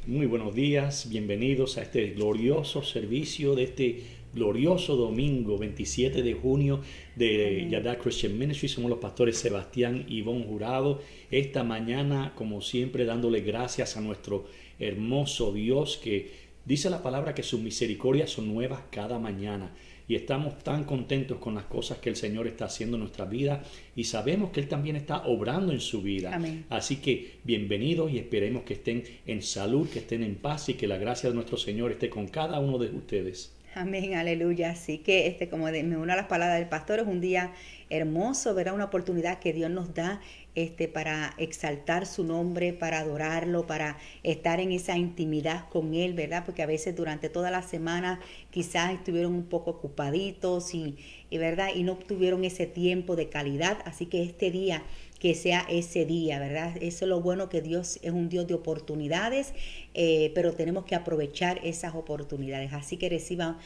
Muy buenos días, bienvenidos a este glorioso servicio de este glorioso domingo 27 de junio de Amén. Yadá Christian Ministry. Somos los pastores Sebastián y Ivonne Jurado. Esta mañana, como siempre, dándole gracias a nuestro hermoso Dios, que dice la palabra que sus misericordias son nuevas cada mañana. Y estamos tan contentos con las cosas que el Señor está haciendo en nuestra vida y sabemos que Él también está obrando en su vida. Amén. Así que bienvenidos y esperemos que estén en salud, que estén en paz y que la gracia de nuestro Señor esté con cada uno de ustedes. Amén, aleluya. Así que me uno a las palabras del pastor, es un día hermoso, ¿verdad? Una oportunidad que Dios nos da para exaltar su nombre, para adorarlo, para estar en esa intimidad con Él, ¿verdad? Porque a veces durante toda la semana quizás estuvieron un poco ocupaditos ¿verdad? Y no tuvieron ese tiempo de calidad. Así que este día, que sea ese día, ¿verdad? Eso es lo bueno, que Dios es un Dios de oportunidades, pero tenemos que aprovechar esas oportunidades. Así que reciban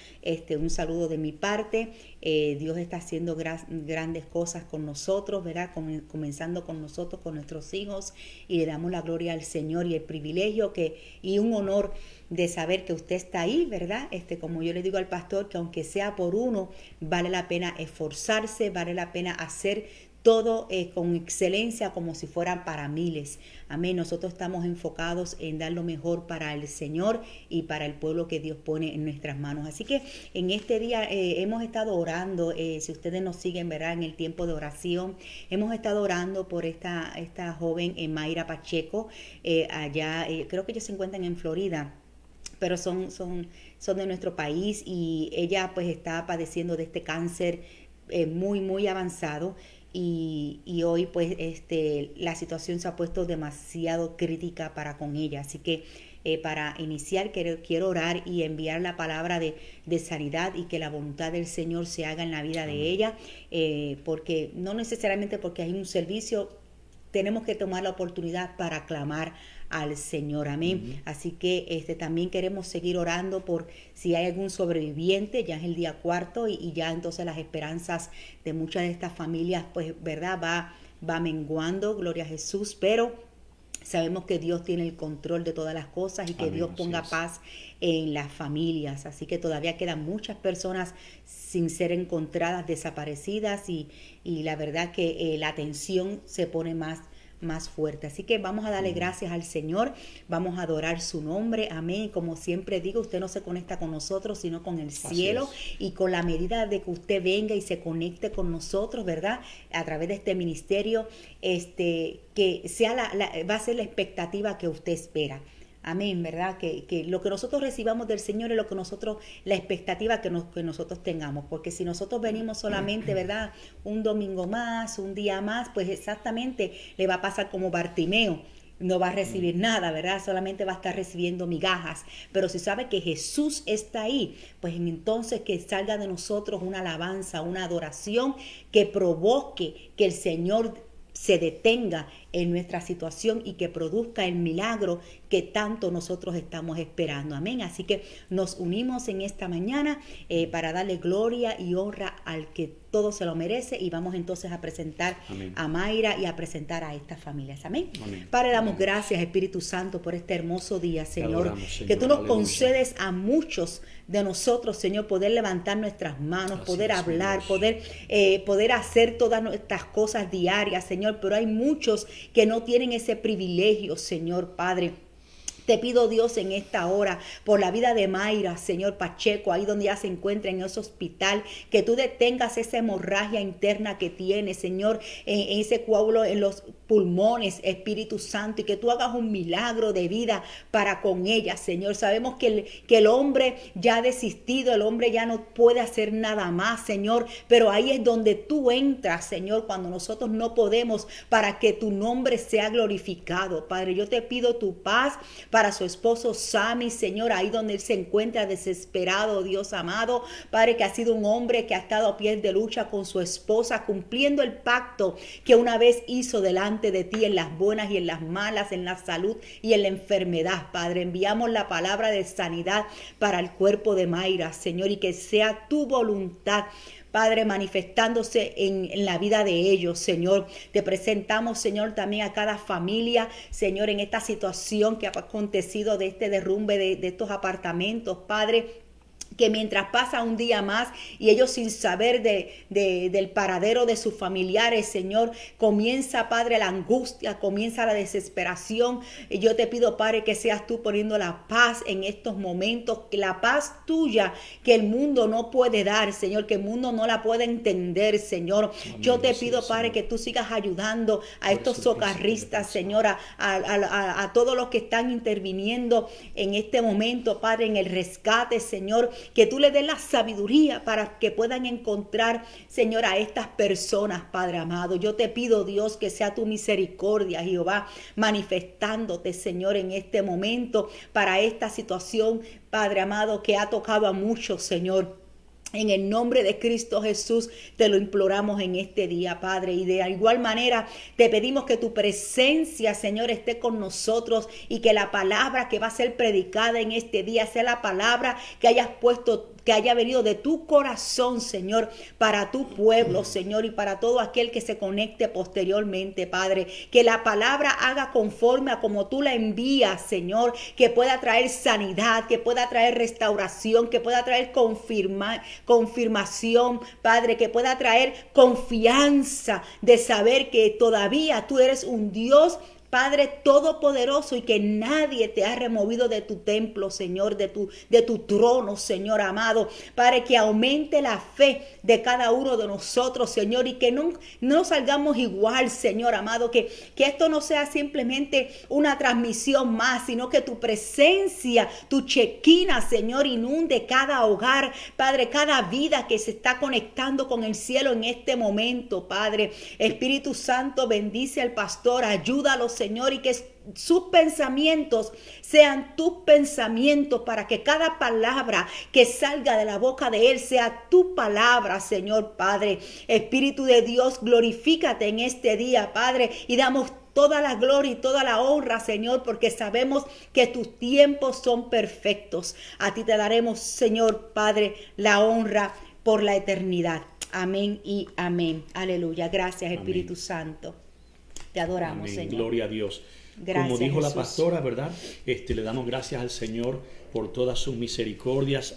un saludo de mi parte. Dios está haciendo grandes cosas con nosotros, ¿verdad? Comenzando con nosotros, con nuestros hijos, y le damos la gloria al Señor y el privilegio y un honor de saber que usted está ahí, ¿verdad? Como yo le digo al pastor, que aunque sea por uno, vale la pena esforzarse, vale la pena hacer todo con excelencia, como si fueran para miles. Amén. Nosotros estamos enfocados en dar lo mejor para el Señor y para el pueblo que Dios pone en nuestras manos. Así que en este día hemos estado orando, si ustedes nos siguen, ¿verdad? En el tiempo de oración, hemos estado orando por esta joven Mayra Pacheco, allá, creo que ellos se encuentran en Florida, pero son de nuestro país, y ella pues está padeciendo de este cáncer muy, muy avanzado. Y hoy pues la situación se ha puesto demasiado crítica para con ella. Así que para iniciar quiero orar y enviar la palabra de sanidad, y que la voluntad del Señor se haga en la vida de ella, porque no necesariamente porque hay un servicio, tenemos que tomar la oportunidad para clamar al Señor. Amén. Así que también queremos seguir orando por si hay algún sobreviviente. Ya es el día cuarto, y ya entonces las esperanzas de muchas de estas familias, pues, ¿verdad? Va menguando, gloria a Jesús, pero sabemos que Dios tiene el control de todas las cosas, y que Amén, Dios así ponga es. paz en las familias. Así que todavía quedan muchas personas sin ser encontradas, desaparecidas, y la verdad que la tensión se pone más fuerte. Así que vamos a darle gracias al Señor, vamos a adorar su nombre. Amén. Como siempre digo, usted no se conecta con nosotros, sino con el Así cielo, es. y con la medida de que usted venga y se conecte con nosotros, ¿verdad? A través de este ministerio, que sea va a ser la expectativa que usted espera. Amén, ¿verdad? Que lo que nosotros recibamos del Señor es lo que la expectativa que nosotros tengamos. Porque si nosotros venimos solamente, ¿verdad? Un domingo más, un día más, pues exactamente le va a pasar como Bartimeo. No va a recibir nada, ¿verdad? Solamente va a estar recibiendo migajas. Pero si sabe que Jesús está ahí, pues entonces que salga de nosotros una alabanza, una adoración que provoque que el Señor se detenga en nuestra situación, y que produzca el milagro que tanto nosotros estamos esperando. Amén. Así que nos unimos en esta mañana para darle gloria y honra al que todo se lo merece, y vamos entonces a presentar Amén. a Mayra y a presentar a estas familias. Amén. Amén. Padre, damos Amén. gracias, Espíritu Santo, por este hermoso día, Te Señor. adoramos, Señor. Que tú nos Aleluya. concedes a muchos de nosotros, Señor, poder levantar nuestras manos, Así poder es, mi hablar, Dios. poder hacer todas nuestras cosas diarias, Señor. Pero hay muchos que no tienen ese privilegio, Señor Padre. Te pido, Dios, en esta hora, por la vida de Mayra, Señor Pacheco, ahí donde ya se encuentra en ese hospital, que tú detengas esa hemorragia interna que tiene, Señor, en ese coágulo en los pulmones, Espíritu Santo, y que tú hagas un milagro de vida para con ella, Señor. Sabemos que el hombre ya ha desistido, el hombre ya no puede hacer nada más, Señor, pero ahí es donde tú entras, Señor, cuando nosotros no podemos, para que tu nombre sea glorificado. Padre, yo te pido tu paz para su esposo Sammy, Señor, ahí donde él se encuentra desesperado, Dios amado. Padre, que ha sido un hombre que ha estado a pie de lucha con su esposa, cumpliendo el pacto que una vez hizo delante de ti, en las buenas y en las malas, en la salud y en la enfermedad. Padre, enviamos la palabra de sanidad para el cuerpo de Mayra, Señor, y que sea tu voluntad Padre, manifestándose en la vida de ellos, Señor. Te presentamos, Señor, también a cada familia, Señor, en esta situación que ha acontecido de este derrumbe de estos apartamentos, Padre, que mientras pasa un día más y ellos sin saber del paradero de sus familiares, Señor, comienza, Padre, la angustia, comienza la desesperación. Y yo te pido, Padre, que seas tú poniendo la paz en estos momentos, la paz tuya que el mundo no puede dar, Señor, que el mundo no la puede entender, Señor. Amén. Yo te pido, Padre, que tú sigas ayudando a estos socorristas, Señor, a todos los que están interviniendo en este momento, Padre, en el rescate, Señor, que tú le des la sabiduría para que puedan encontrar, Señor, a estas personas, Padre amado. Yo te pido, Dios, que sea tu misericordia, Jehová, manifestándote, Señor, en este momento para esta situación, Padre amado, que ha tocado a muchos, Señor. En el nombre de Cristo Jesús te lo imploramos en este día, Padre. Y de igual manera te pedimos que tu presencia, Señor, esté con nosotros y que la palabra que va a ser predicada en este día sea la palabra que hayas puesto, que haya venido de tu corazón, Señor, para tu pueblo, Señor, y para todo aquel que se conecte posteriormente, Padre. Que la palabra haga conforme a como tú la envías, Señor, que pueda traer sanidad, que pueda traer restauración, que pueda traer confirmación, Padre, que pueda traer confianza de saber que todavía tú eres un Dios, Padre todopoderoso, y que nadie te ha removido de tu templo, Señor, de tu trono, Señor amado. Padre, que aumente la fe de cada uno de nosotros, Señor, y que no salgamos igual, Señor amado, que esto no sea simplemente una transmisión más, sino que tu presencia, tu chequina, Señor, inunde cada hogar, Padre, cada vida que se está conectando con el cielo en este momento, Padre. Espíritu Santo, bendice al pastor, ayúdalo, Señor, y que sus pensamientos sean tus pensamientos, para que cada palabra que salga de la boca de él sea tu palabra, Señor Padre. Espíritu de Dios, glorifícate en este día, Padre, y damos toda la gloria y toda la honra, Señor, porque sabemos que tus tiempos son perfectos. A ti te daremos, Señor Padre, la honra por la eternidad. Amén y amén. Aleluya. Gracias, Espíritu Santo. Te adoramos, amén. Señor. Gloria a Dios. Gracias, como dijo Jesús. La pastora, ¿verdad? Le damos gracias al Señor por todas sus misericordias.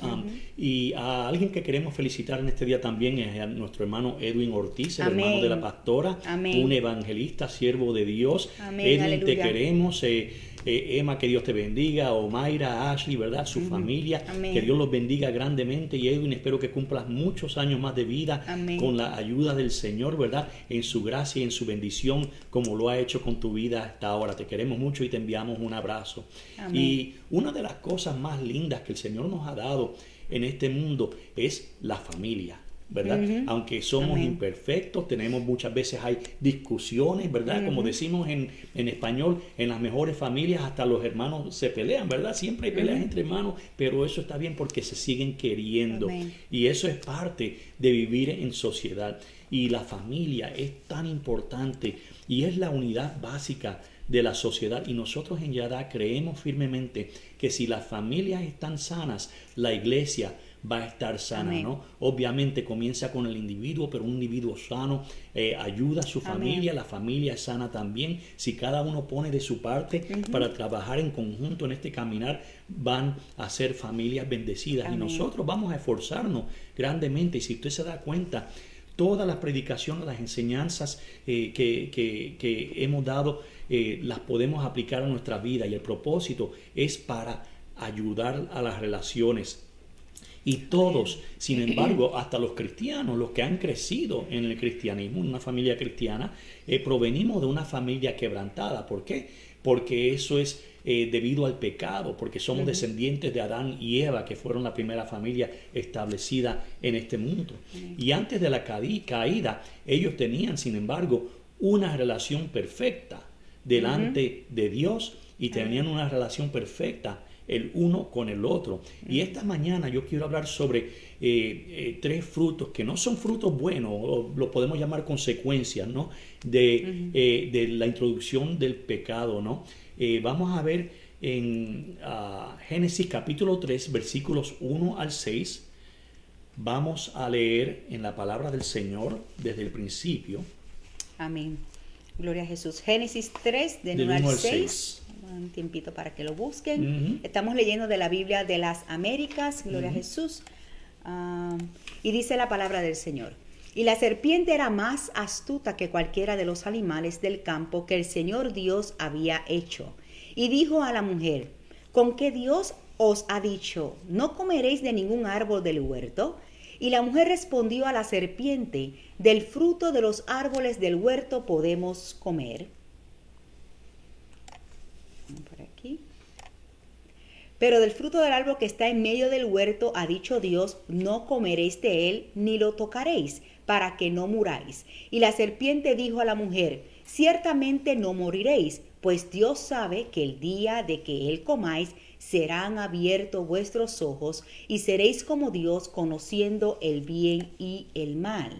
Y a alguien que queremos felicitar en este día también es a nuestro hermano Edwin Ortiz, el hermano de la pastora, un evangelista, siervo de Dios. Amén. Edwin, aleluya. te queremos. Emma, que Dios te bendiga. Omaira, Ashley, ¿verdad? Su familia. Amén. Que Dios los bendiga grandemente. Y Edwin, espero que cumplas muchos años más de vida. Amén. Con la ayuda del Señor, ¿verdad? En su gracia y en su bendición, como lo ha hecho con tu vida hasta ahora. Te queremos mucho y te enviamos un abrazo. Amén. Y una de las cosas más lindas que el Señor nos ha dado en este mundo es la familia, ¿verdad? Aunque somos imperfectos, tenemos muchas veces hay discusiones, ¿verdad? Como decimos en español, en las mejores familias hasta los hermanos se pelean, ¿verdad? Siempre hay peleas entre hermanos, pero eso está bien porque se siguen queriendo. Y eso es parte de vivir en sociedad. Y la familia es tan importante y es la unidad básica de la sociedad, y nosotros en Yadá creemos firmemente que si las familias están sanas, la iglesia va a estar sana, ¿no? Obviamente comienza con el individuo, pero un individuo sano ayuda a su familia, la familia es sana también. Si cada uno pone de su parte para trabajar en conjunto en este caminar, van a ser familias bendecidas. Y nosotros vamos a esforzarnos grandemente. Y si usted se da cuenta, todas las predicaciones, las enseñanzas que hemos dado, las podemos aplicar a nuestra vida, y el propósito es para ayudar a las relaciones. Y todos, sin embargo, hasta los cristianos, los que han crecido en el cristianismo, en una familia cristiana, provenimos de una familia quebrantada. ¿Por qué? Porque eso es debido al pecado, porque somos descendientes de Adán y Eva, que fueron la primera familia establecida en este mundo. Y antes de la caída, ellos tenían, sin embargo, una relación perfecta delante de Dios, y tenían una relación perfecta el uno con el otro. Y esta mañana yo quiero hablar sobre 3 frutos que no son frutos buenos, o lo podemos llamar consecuencias, ¿no? De la introducción del pecado, ¿no? Vamos a ver en Génesis capítulo 3, versículos 1 al 6. Vamos a leer en la palabra del Señor desde el principio. Amén. Gloria a Jesús. Génesis 3, del 1 al 6. Un tiempito para que lo busquen. Estamos leyendo de la Biblia de las Américas. Gloria a Jesús. Y dice la palabra del Señor. Y la serpiente era más astuta que cualquiera de los animales del campo que el Señor Dios había hecho. Y dijo a la mujer, ¿con qué Dios os ha dicho, no comeréis de ningún árbol del huerto? Y la mujer respondió a la serpiente, del fruto de los árboles del huerto podemos comer. Por aquí. Pero del fruto del árbol que está en medio del huerto ha dicho Dios, no comeréis de él ni lo tocaréis, para que no muráis. Y la serpiente dijo a la mujer, ciertamente no moriréis, pues Dios sabe que el día de que él comáis, serán abiertos vuestros ojos y seréis como Dios, conociendo el bien y el mal.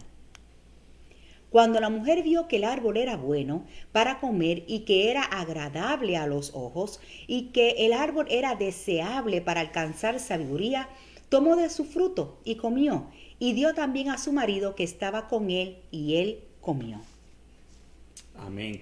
Cuando la mujer vio que el árbol era bueno para comer y que era agradable a los ojos y que el árbol era deseable para alcanzar sabiduría, tomó de su fruto y comió, y dio también a su marido que estaba con él, y él comió. Amén.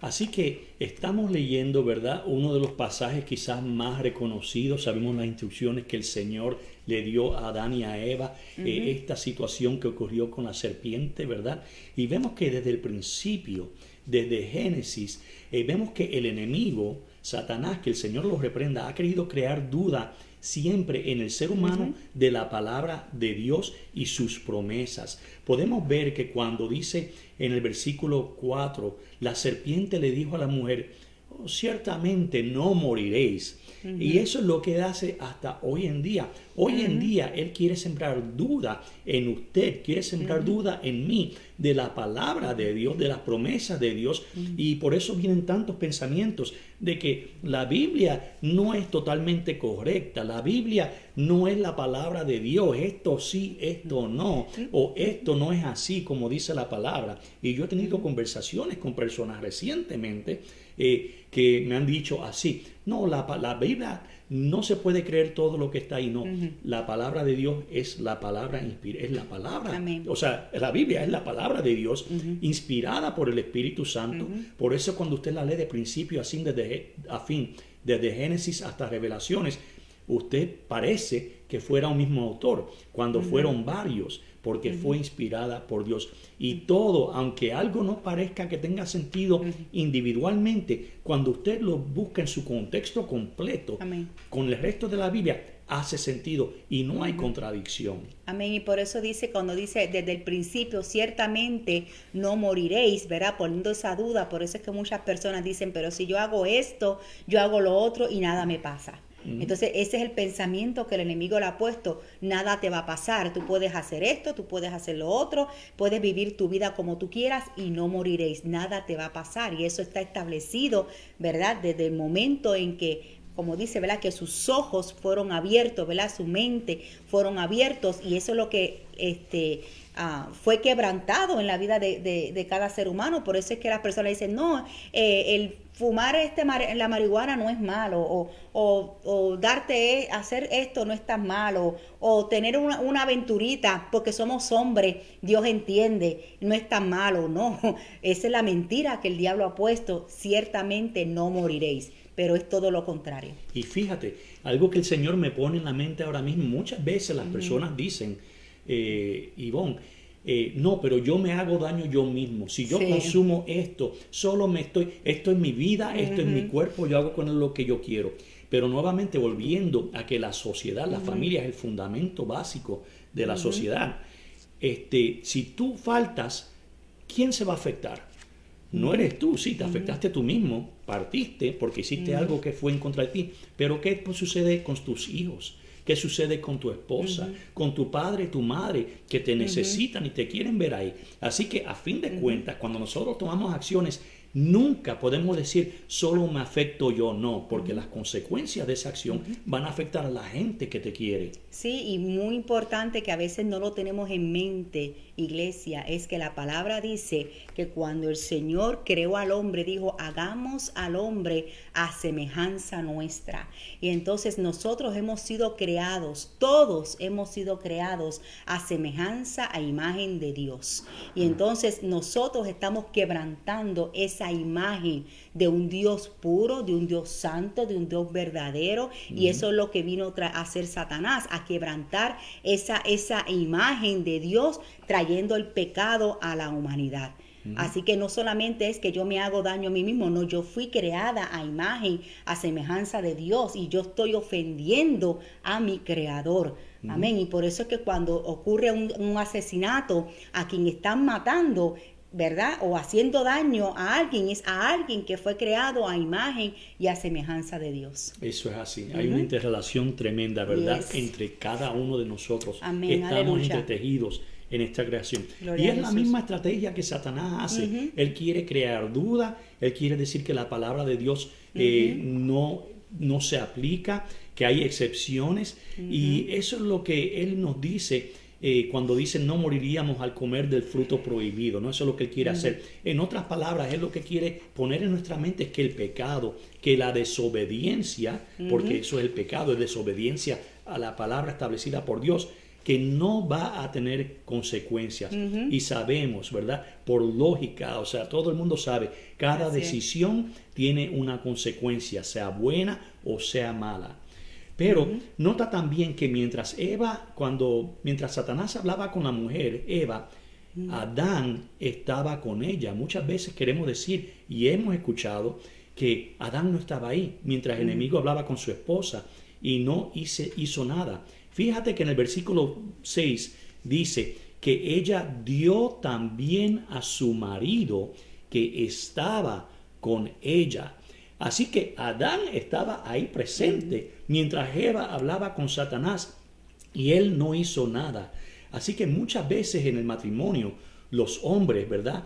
Así que estamos leyendo, ¿verdad?, uno de los pasajes quizás más reconocidos. Sabemos las instrucciones que el Señor le dio a Adán y a Eva, esta situación que ocurrió con la serpiente, ¿verdad? Y vemos que desde el principio, desde Génesis, vemos que el enemigo, Satanás, que el Señor lo reprenda, ha querido crear duda siempre en el ser humano de la palabra de Dios y sus promesas. Podemos ver que cuando dice en el versículo 4, la serpiente le dijo a la mujer, oh, ciertamente no moriréis. Y eso es lo que hace hasta hoy en día. Hoy en día Él quiere sembrar duda en usted, quiere sembrar duda en mí de la palabra de Dios, de las promesas de Dios. Y por eso vienen tantos pensamientos de que la Biblia no es totalmente correcta. La Biblia no es la palabra de Dios. Esto sí, esto no. O esto no es así como dice la palabra. Y yo he tenido conversaciones con personas recientemente que me han dicho así. No, la Biblia no se puede creer todo lo que está ahí. No, la palabra de Dios es la palabra inspirada, es la palabra. Amén. O sea, la Biblia es la palabra de Dios, inspirada por el Espíritu Santo. Por eso cuando usted la lee de principio así desde a fin, desde Génesis hasta Revelaciones, usted parece que fuera un mismo autor, cuando fueron varios, porque fue inspirada por Dios. Y todo, aunque algo no parezca que tenga sentido individualmente, cuando usted lo busca en su contexto completo, con el resto de la Biblia, hace sentido y no hay contradicción. Amén. Y por eso dice, cuando dice desde el principio, ciertamente no moriréis, ¿verdad? Poniendo esa duda. Por eso es que muchas personas dicen, pero si yo hago esto, yo hago lo otro y nada me pasa. Entonces ese es el pensamiento que el enemigo le ha puesto. Nada te va a pasar, tú puedes hacer esto, tú puedes hacer lo otro, puedes vivir tu vida como tú quieras y no moriréis, nada te va a pasar. Y eso está establecido, ¿verdad? Desde el momento en que, como dice, ¿verdad?, que sus ojos fueron abiertos, ¿verdad?, su mente fueron abiertos, y eso es lo que fue quebrantado en la vida de cada ser humano. Por eso es que las personas dicen, no, el fumar la marihuana no es malo, o hacer esto no es tan malo, o tener una aventurita porque somos hombres, Dios entiende, no es tan malo. No, esa es la mentira que el diablo ha puesto, ciertamente no moriréis, pero es todo lo contrario. Y fíjate, algo que el Señor me pone en la mente ahora mismo, muchas veces las personas dicen, Ivonne, no, pero yo me hago daño yo mismo. Si yo consumo esto, esto es mi vida, esto es mi cuerpo, yo hago con él lo que yo quiero. Pero nuevamente volviendo a que la sociedad, la familia es el fundamento básico de la sociedad. Si tú faltas, ¿quién se va a afectar? No eres tú, sí, te afectaste tú mismo, partiste porque hiciste algo que fue en contra de ti. Pero ¿qué sucede con tus hijos? ¿Qué sucede con tu esposa, con tu padre, tu madre, que te necesitan y te quieren ver ahí? Así que a fin de cuentas, cuando nosotros tomamos acciones nunca podemos decir solo me afecto yo, no, porque las consecuencias de esa acción van a afectar a la gente que te quiere. Sí, y muy importante que a veces no lo tenemos en mente, iglesia, es que la palabra dice que cuando el Señor creó al hombre, dijo, hagamos al hombre a semejanza nuestra. Y entonces nosotros hemos sido creados, todos hemos sido creados a semejanza, a imagen de Dios. Y entonces nosotros estamos quebrantando esa imagen de un Dios puro, de un Dios santo, de un Dios verdadero. Y eso es lo que vino a hacer Satanás, a quebrantar esa imagen de Dios, trayendo el pecado a la humanidad. Así que no solamente es que yo me hago daño a mí mismo, no, yo fui creada a imagen, a semejanza de Dios, y yo estoy ofendiendo a mi creador. Amén. Y por eso es que cuando ocurre un asesinato, a quien están matando, ¿verdad? O haciendo daño a alguien, es a alguien que fue creado a imagen y a semejanza de Dios. Eso es así. Hay una interrelación tremenda, ¿verdad? Yes. Entre cada uno de nosotros. Amén. Estamos Aleluya. entretejidos en esta creación. Gloria Y a es la Jesús. misma estrategia que Satanás hace. Él quiere crear duda, él quiere decir que la palabra de Dios no se aplica, que hay excepciones. Y eso es lo que él nos dice cuando dice no moriríamos al comer del fruto prohibido, ¿no? Eso es lo que él quiere hacer. En otras palabras, él lo que quiere poner en nuestra mente es que el pecado, que la desobediencia, porque eso es el pecado, es desobediencia a la palabra establecida por Dios, que no va a tener consecuencias. Y sabemos, ¿verdad? Por lógica, o sea, todo el mundo sabe, cada Así es. decisión tiene una consecuencia, sea buena o sea mala. Pero nota también que mientras Satanás hablaba con la mujer, Eva, Adán estaba con ella. Muchas veces queremos decir y hemos escuchado que Adán no estaba ahí mientras el enemigo hablaba con su esposa y no hizo nada. Fíjate que en el versículo 6 dice que ella dio también a su marido que estaba con ella. Así que Adán estaba ahí presente mientras Eva hablaba con Satanás y él no hizo nada. Así que muchas veces en el matrimonio los hombres, ¿verdad?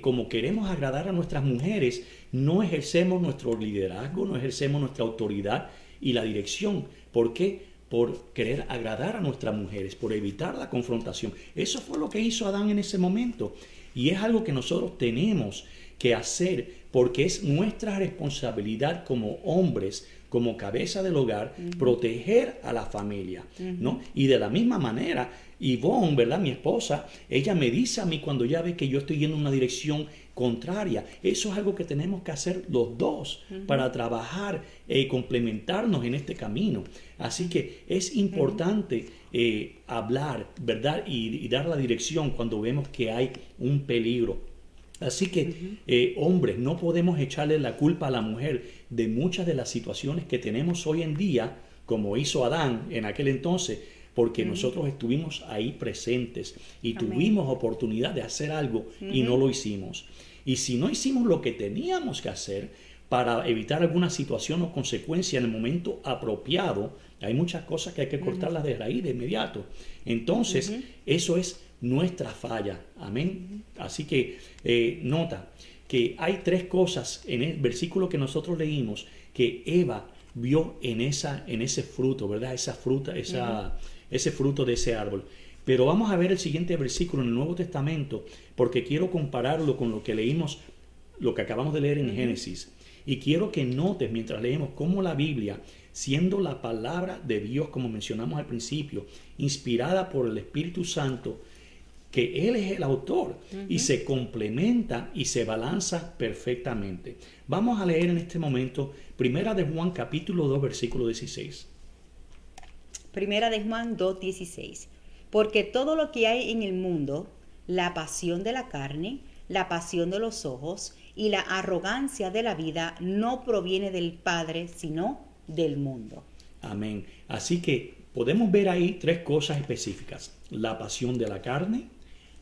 Como queremos agradar a nuestras mujeres, no ejercemos nuestro liderazgo, no ejercemos nuestra autoridad y la dirección. ¿Por qué? Por querer agradar a nuestras mujeres, por evitar la confrontación. Eso fue lo que hizo Adán en ese momento. Y es algo que nosotros tenemos que hacer porque es nuestra responsabilidad como hombres, como cabeza del hogar, proteger a la familia, ¿no? Y de la misma manera, Ivonne, ¿verdad? Mi esposa, ella me dice a mí cuando ya ve que yo estoy yendo en una dirección contraria. Eso es algo que tenemos que hacer los dos para trabajar y complementarnos en este camino. Así que es importante hablar, ¿verdad? Y dar la dirección cuando vemos que hay un peligro. Así que, hombres, no podemos echarle la culpa a la mujer de muchas de las situaciones que tenemos hoy en día, como hizo Adán en aquel entonces, porque nosotros estuvimos ahí presentes y tuvimos oportunidad de hacer algo y no lo hicimos. Y si no hicimos lo que teníamos que hacer para evitar alguna situación o consecuencia en el momento apropiado, hay muchas cosas que hay que cortarlas de raíz de inmediato. Entonces, eso es nuestra falla. Amén. Así que nota que hay tres cosas en el versículo que nosotros leímos que Eva vio en ese fruto, ¿verdad? Esa fruta, ese fruto de ese árbol. Pero vamos a ver el siguiente versículo en el Nuevo Testamento porque quiero compararlo con lo que leímos, lo que acabamos de leer en Génesis. Y quiero que notes mientras leemos cómo la Biblia, siendo la palabra de Dios, como mencionamos al principio, inspirada por el Espíritu Santo, que Él es el autor y se complementa y se balanza perfectamente. Vamos a leer en este momento Primera de Juan capítulo 2 versículo 16. Primera de Juan 2:16. Porque todo lo que hay en el mundo, la pasión de la carne, la pasión de los ojos y la arrogancia de la vida, no proviene del Padre, sino del mundo. Amén. Así que podemos ver ahí tres cosas específicas: la pasión de la carne,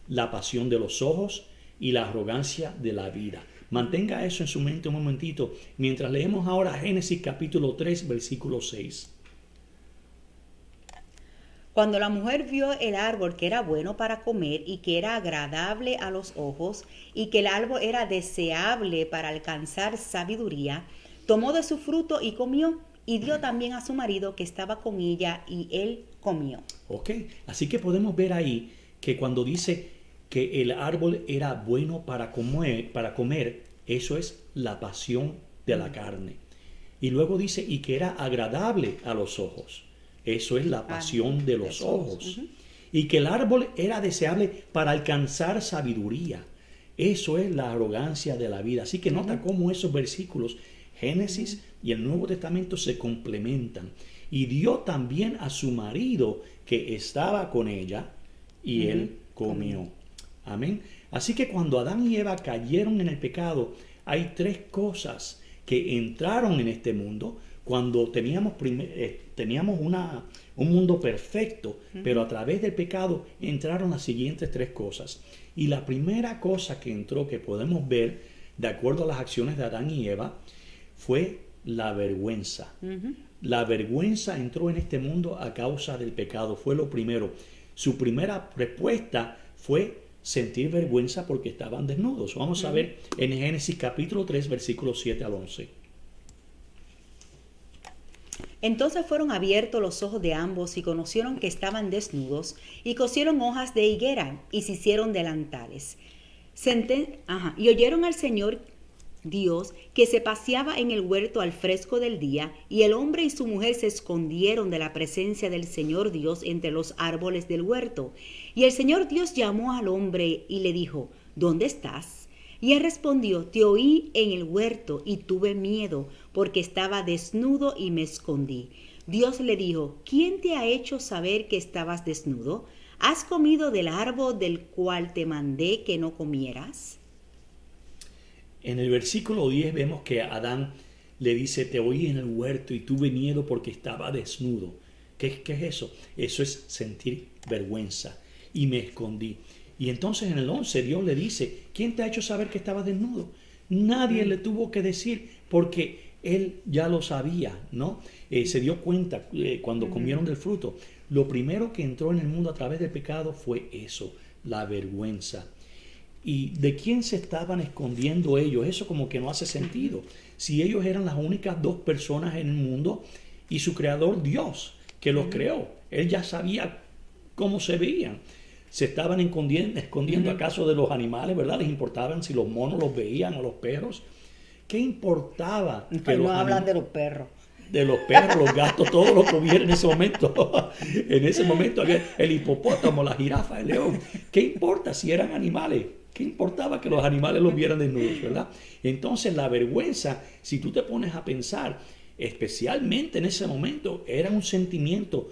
la pasión de los ojos y la arrogancia de la vida. Mantenga eso en su mente un momentito mientras leemos ahora Génesis capítulo 3 versículo 6. Cuando la mujer vio el árbol que era bueno para comer y que era agradable a los ojos y que el árbol era deseable para alcanzar sabiduría, tomó de su fruto y comió y dio también a su marido que estaba con ella y él comió. Ok, así que podemos ver ahí que cuando dice que el árbol era bueno para comer, eso es la pasión de la carne. Y luego dice, y que era agradable a los ojos. Eso es la pasión de los ojos. Y que el árbol era deseable para alcanzar sabiduría. Eso es la arrogancia de la vida. Así que nota cómo esos versículos, Génesis y el Nuevo Testamento, se complementan. Y dio también a su marido que estaba con ella y él comió. Amén. Así que cuando Adán y Eva cayeron en el pecado, hay tres cosas que entraron en este mundo. Cuando teníamos un mundo perfecto, pero a través del pecado entraron las siguientes tres cosas. Y la primera cosa que entró, que podemos ver de acuerdo a las acciones de Adán y Eva, fue la vergüenza. La vergüenza entró en este mundo a causa del pecado, fue lo primero. Su primera respuesta fue sentir vergüenza porque estaban desnudos. Vamos a ver en Génesis capítulo 3, versículos 7 al 11. Entonces fueron abiertos los ojos de ambos y conocieron que estaban desnudos y cosieron hojas de higuera y se hicieron delantales. Y oyeron al Señor Dios que se paseaba en el huerto al fresco del día, y el hombre y su mujer se escondieron de la presencia del Señor Dios entre los árboles del huerto. Y el Señor Dios llamó al hombre y le dijo, ¿dónde estás? Y él respondió, te oí en el huerto y tuve miedo, porque estaba desnudo y me escondí. Dios le dijo, ¿quién te ha hecho saber que estabas desnudo? ¿Has comido del árbol del cual te mandé que no comieras? En el versículo 10 vemos que Adán le dice, te oí en el huerto y tuve miedo porque estaba desnudo. ¿Qué es eso? Eso es sentir vergüenza. Y me escondí. Y entonces en el 11 Dios le dice, ¿quién te ha hecho saber que estabas desnudo? Nadie le tuvo que decir porque él ya lo sabía, ¿no? Se dio cuenta cuando comieron del fruto. Lo primero que entró en el mundo a través del pecado fue eso, la vergüenza. ¿Y de quién se estaban escondiendo ellos? Eso como que no hace sentido. Si ellos eran las únicas dos personas en el mundo y su creador Dios que los creó, él ya sabía cómo se veían. Se estaban escondiendo acaso de los animales, ¿verdad? Les importaban si los monos los veían o los perros. ¿Qué importaba? Que no hablan de los perros. De los perros, los gatos, todo lo que hubiera en ese momento. En ese momento había el hipopótamo, la jirafa, el león. ¿Qué importa si eran animales? ¿Qué importaba que los animales los vieran desnudos, verdad? Entonces la vergüenza, si tú te pones a pensar, especialmente en ese momento, era un sentimiento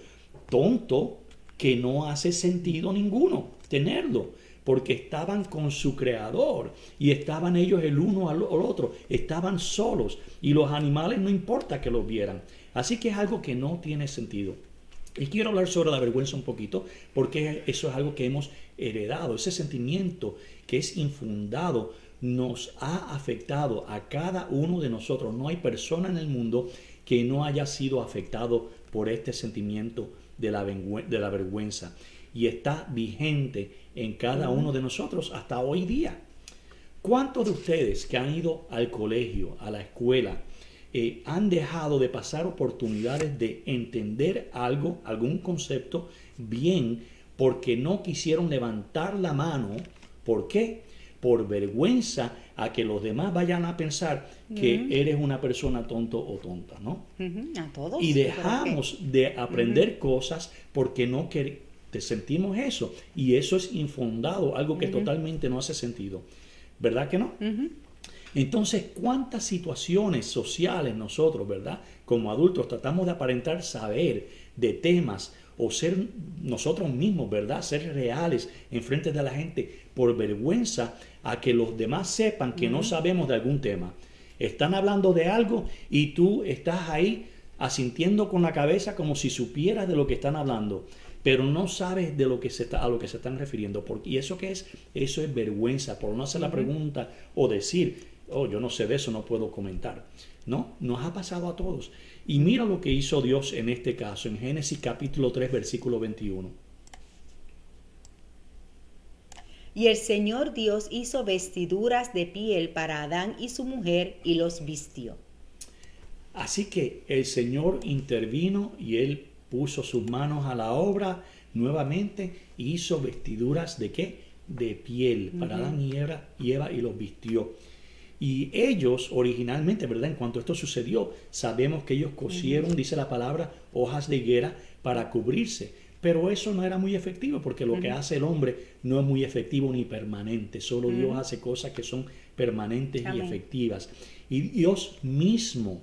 tonto que no hace sentido ninguno tenerlo, porque estaban con su creador y estaban ellos el uno al otro, estaban solos y los animales no importa que los vieran. Así que es algo que no tiene sentido. Y quiero hablar sobre la vergüenza un poquito, porque eso es algo que hemos heredado. Ese sentimiento que es infundado nos ha afectado a cada uno de nosotros. No hay persona en el mundo que no haya sido afectado por este sentimiento de la vergüenza. Y está vigente en cada uno de nosotros hasta hoy día. ¿Cuántos de ustedes que han ido al colegio, a la escuela, han dejado de pasar oportunidades de entender algo, algún concepto bien, porque no quisieron levantar la mano? ¿Por qué? Por vergüenza a que los demás vayan a pensar que eres una persona tonto o tonta, ¿no? A todos. Y dejamos de aprender cosas porque no te sentimos eso. Y eso es infundado, algo que totalmente no hace sentido. ¿Verdad que no? Entonces, ¿cuántas situaciones sociales nosotros, verdad, como adultos, tratamos de aparentar saber de temas o ser nosotros mismos, verdad, ser reales en frente de la gente por vergüenza a que los demás sepan que no sabemos de algún tema? Están hablando de algo y tú estás ahí asintiendo con la cabeza como si supieras de lo que están hablando, pero no sabes de a lo que se están refiriendo. ¿Y eso qué es? Eso es vergüenza, por no hacer la pregunta o decir, oh, yo no sé de eso, no puedo comentar. ¿no? Nos ha pasado a todos. Y mira lo que hizo Dios en este caso, en Génesis capítulo 3, versículo 21. Y el Señor Dios hizo vestiduras de piel para Adán y su mujer y los vistió. Así que el Señor intervino y Él puso sus manos a la obra nuevamente y hizo vestiduras ¿de qué? De piel para Adán y Eva y los vistió. Y ellos originalmente, ¿verdad? En cuanto esto sucedió, sabemos que ellos cosieron, dice la palabra, hojas de higuera para cubrirse. Pero eso no era muy efectivo porque lo que hace el hombre no es muy efectivo ni permanente. Solo Dios hace cosas que son permanentes y efectivas. Y Dios mismo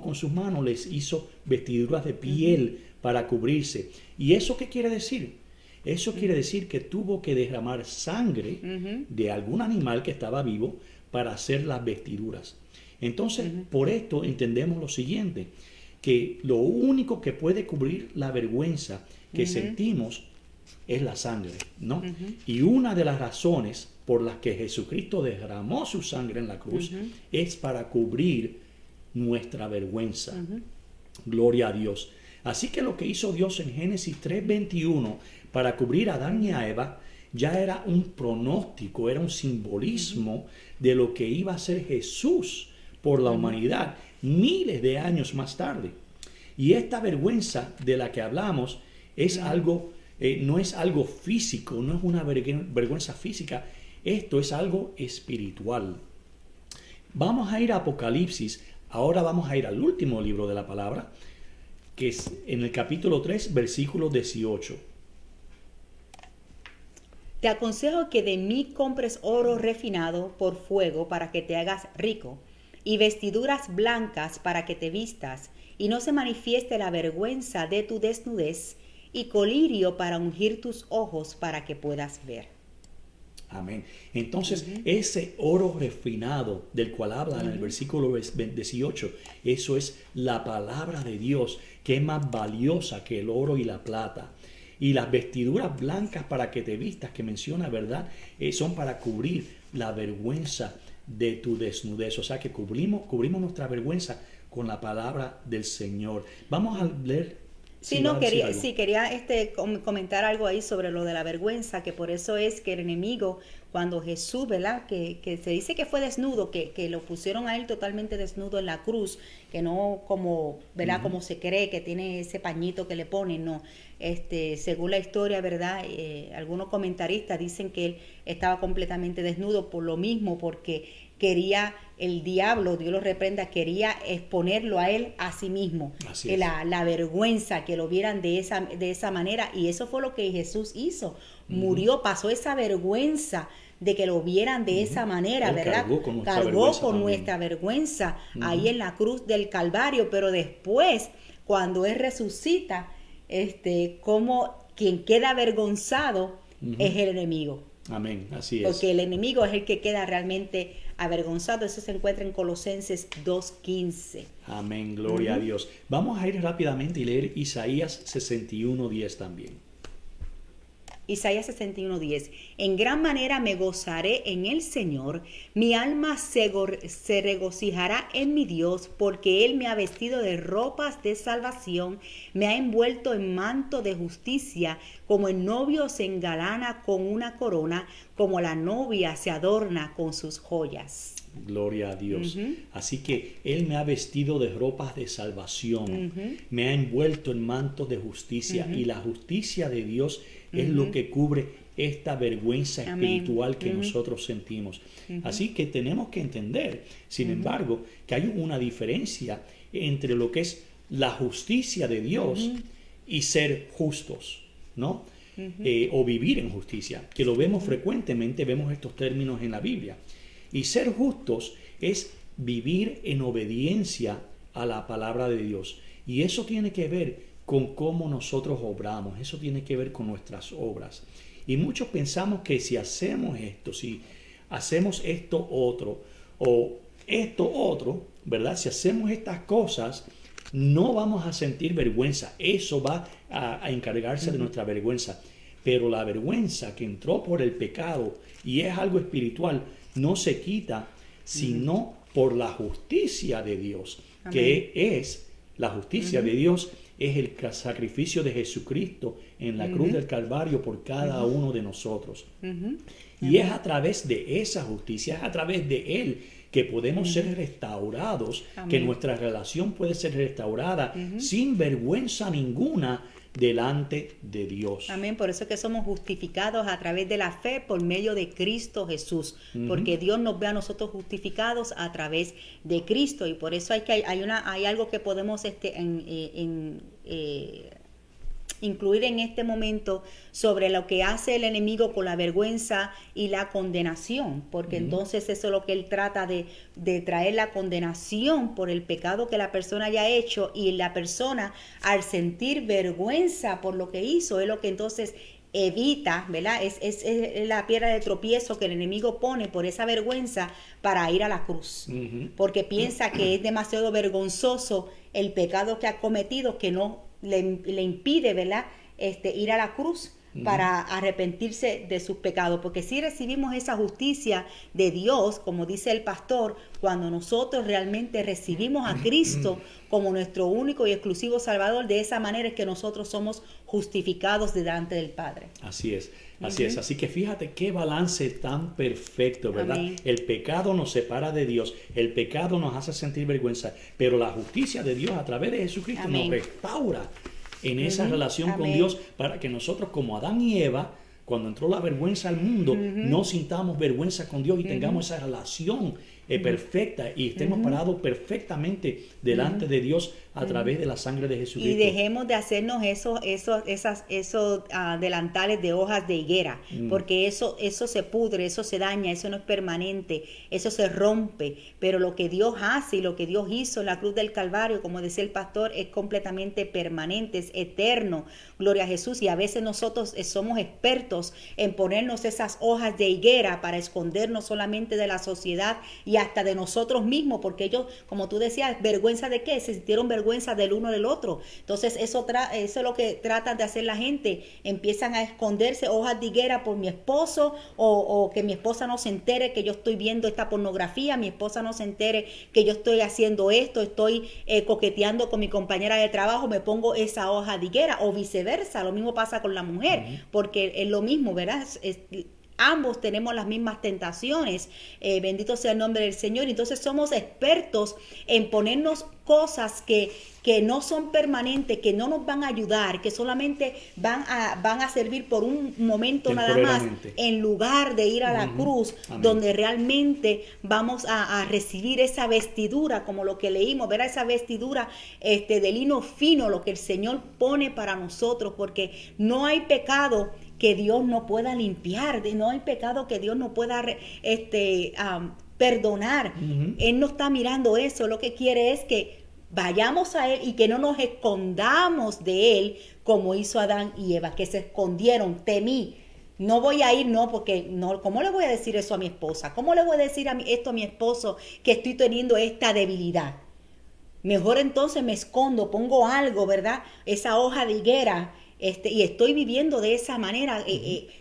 con sus manos les hizo vestiduras de piel para cubrirse. ¿Y eso qué quiere decir? Eso quiere decir que tuvo que derramar sangre de algún animal que estaba vivo para hacer las vestiduras. Entonces, por esto entendemos lo siguiente, que lo único que puede cubrir la vergüenza que sentimos es la sangre, ¿no? Y una de las razones por las que Jesucristo derramó su sangre en la cruz es para cubrir nuestra vergüenza. Gloria a Dios. Así que lo que hizo Dios en Génesis 3:21 para cubrir a Adán y a Eva ya era un pronóstico, era un simbolismo de lo que iba a ser Jesús por la humanidad miles de años más tarde. Y esta vergüenza de la que hablamos es algo, no es algo físico, no es una vergüenza física, esto es algo espiritual. Vamos a ir a Apocalipsis, ahora vamos a ir al último libro de la palabra, que es en el capítulo 3, versículo 18. Te aconsejo que de mí compres oro refinado por fuego para que te hagas rico, y vestiduras blancas para que te vistas, y no se manifieste la vergüenza de tu desnudez, y colirio para ungir tus ojos para que puedas ver. Amén. Entonces, ese oro refinado del cual habla en el versículo 18, eso es la palabra de Dios, que es más valiosa que el oro y la plata. Y las vestiduras blancas para que te vistas, que menciona, ¿verdad? Son para cubrir la vergüenza de tu desnudez. O sea que cubrimos nuestra vergüenza con la palabra del Señor. Vamos a leer. Quería comentar algo ahí sobre lo de la vergüenza, que por eso es que el enemigo, cuando Jesús, ¿verdad? Que se dice que fue desnudo, que lo pusieron a él totalmente desnudo en la cruz, que no como, ¿verdad? Como se cree que tiene ese pañito que le ponen, no. Según la historia, ¿verdad? Algunos comentaristas dicen que él estaba completamente desnudo por lo mismo, porque quería el diablo, Dios lo reprenda, quería exponerlo a él a sí mismo. La vergüenza, que lo vieran de esa manera, y eso fue lo que Jesús hizo. Murió, pasó esa vergüenza de que lo vieran de esa manera, Él ¿verdad? Cargó con nuestra vergüenza ahí en la cruz del Calvario, pero después, cuando Él resucita, como quien queda avergonzado es el enemigo. Amén, así es. Porque el enemigo es el que queda realmente avergonzado. Eso se encuentra en Colosenses 2:15. Amén, gloria a Dios. Vamos a ir rápidamente y leer Isaías 61:10 también. Isaías 61:10. En gran manera me gozaré en el Señor, mi alma se regocijará en mi Dios, porque Él me ha vestido de ropas de salvación, me ha envuelto en manto de justicia, como el novio se engalana con una corona, como la novia se adorna con sus joyas. Gloria a Dios. Así que Él me ha vestido de ropas de salvación, me ha envuelto en mantos de justicia, y la justicia de Dios es lo que cubre esta vergüenza espiritual que nosotros sentimos. Así que tenemos que entender, sin embargo, que hay una diferencia entre lo que es la justicia de Dios y ser justos, ¿no? O vivir en justicia, que lo vemos frecuentemente, vemos estos términos en la Biblia. Y ser justos es vivir en obediencia a la palabra de Dios. Y eso tiene que ver con cómo nosotros obramos, eso tiene que ver con nuestras obras. Y muchos pensamos que si hacemos esto, si hacemos esto otro, o esto otro, ¿verdad? Si hacemos estas cosas, no vamos a sentir vergüenza. Eso va a encargarse de nuestra vergüenza. Pero la vergüenza que entró por el pecado y es algo espiritual, no se quita si no por la justicia de Dios, Amén. que es la justicia de Dios, es el sacrificio de Jesucristo en la cruz del Calvario por cada uno de nosotros. Y es a través de esa justicia, es a través de Él que podemos ser restaurados, que nuestra relación puede ser restaurada sin vergüenza ninguna delante de Dios. Amén, por eso es que somos justificados a través de la fe por medio de Cristo Jesús, porque Dios nos ve a nosotros justificados a través de Cristo, y por eso hay algo que podemos incluir en este momento sobre lo que hace el enemigo con la vergüenza y la condenación, porque entonces eso es lo que él trata de traer, la condenación por el pecado que la persona haya hecho, y la persona, al sentir vergüenza por lo que hizo, es lo que entonces evita, ¿verdad? Es la piedra de tropiezo que el enemigo pone por esa vergüenza para ir a la cruz, porque piensa que es demasiado vergonzoso el pecado que ha cometido, que no le impide, ¿verdad?, ir a la cruz para arrepentirse de sus pecados, porque si recibimos esa justicia de Dios, como dice el pastor, cuando nosotros realmente recibimos a Cristo como nuestro único y exclusivo Salvador, de esa manera es que nosotros somos justificados delante del Padre. Así es. Así es, así que fíjate qué balance tan perfecto, ¿verdad? Amén. El pecado nos separa de Dios, el pecado nos hace sentir vergüenza, pero la justicia de Dios a través de Jesucristo Amén. nos restaura en esa relación con Amén. Dios, para que nosotros, como Adán y Eva, cuando entró la vergüenza al mundo, no sintamos vergüenza con Dios y tengamos esa relación perfecta, y estemos parados perfectamente delante de Dios a través de la sangre de Jesucristo. Y dejemos de hacernos esos delantales de hojas de higuera, porque eso se pudre, eso se daña, eso no es permanente, eso se rompe. Pero lo que Dios hace y lo que Dios hizo en la cruz del Calvario, como decía el pastor, es completamente permanente, es eterno. Gloria a Jesús. Y a veces nosotros somos expertos en ponernos esas hojas de higuera para escondernos solamente de la sociedad y hasta de nosotros mismos, porque ellos, como tú decías, ¿vergüenza de qué? Se sintieron vergüenza del uno del otro. Entonces eso es lo que tratan de hacer la gente. Empiezan a esconderse hojas de higuera por mi esposo, o que mi esposa no se entere que yo estoy viendo esta pornografía, mi esposa no se entere que yo estoy haciendo esto, estoy coqueteando con mi compañera de trabajo, me pongo esa hoja de higuera, o viceversa. Lo mismo pasa con la mujer, porque es lo mismo, ¿verdad? Ambos tenemos las mismas tentaciones, bendito sea el nombre del Señor. Entonces somos expertos en ponernos cosas que no son permanentes, que no nos van a ayudar, que solamente van a servir por un momento nada más, en lugar de ir a la cruz. Amén. Donde realmente vamos a recibir esa vestidura, como lo que leímos, ver esa vestidura de lino fino, lo que el Señor pone para nosotros, porque no hay pecado que Dios no pueda limpiar, no hay pecado que Dios no pueda perdonar. Él no está mirando eso, lo que quiere es que vayamos a Él y que no nos escondamos de Él como hizo Adán y Eva, que se escondieron. Temí, no voy a ir, no, porque no, ¿cómo le voy a decir eso a mi esposa? ¿Cómo le voy a decir esto a mi esposo, que estoy teniendo esta debilidad? Mejor entonces me escondo, pongo algo, ¿verdad? Esa hoja de higuera, y estoy viviendo de esa manera, que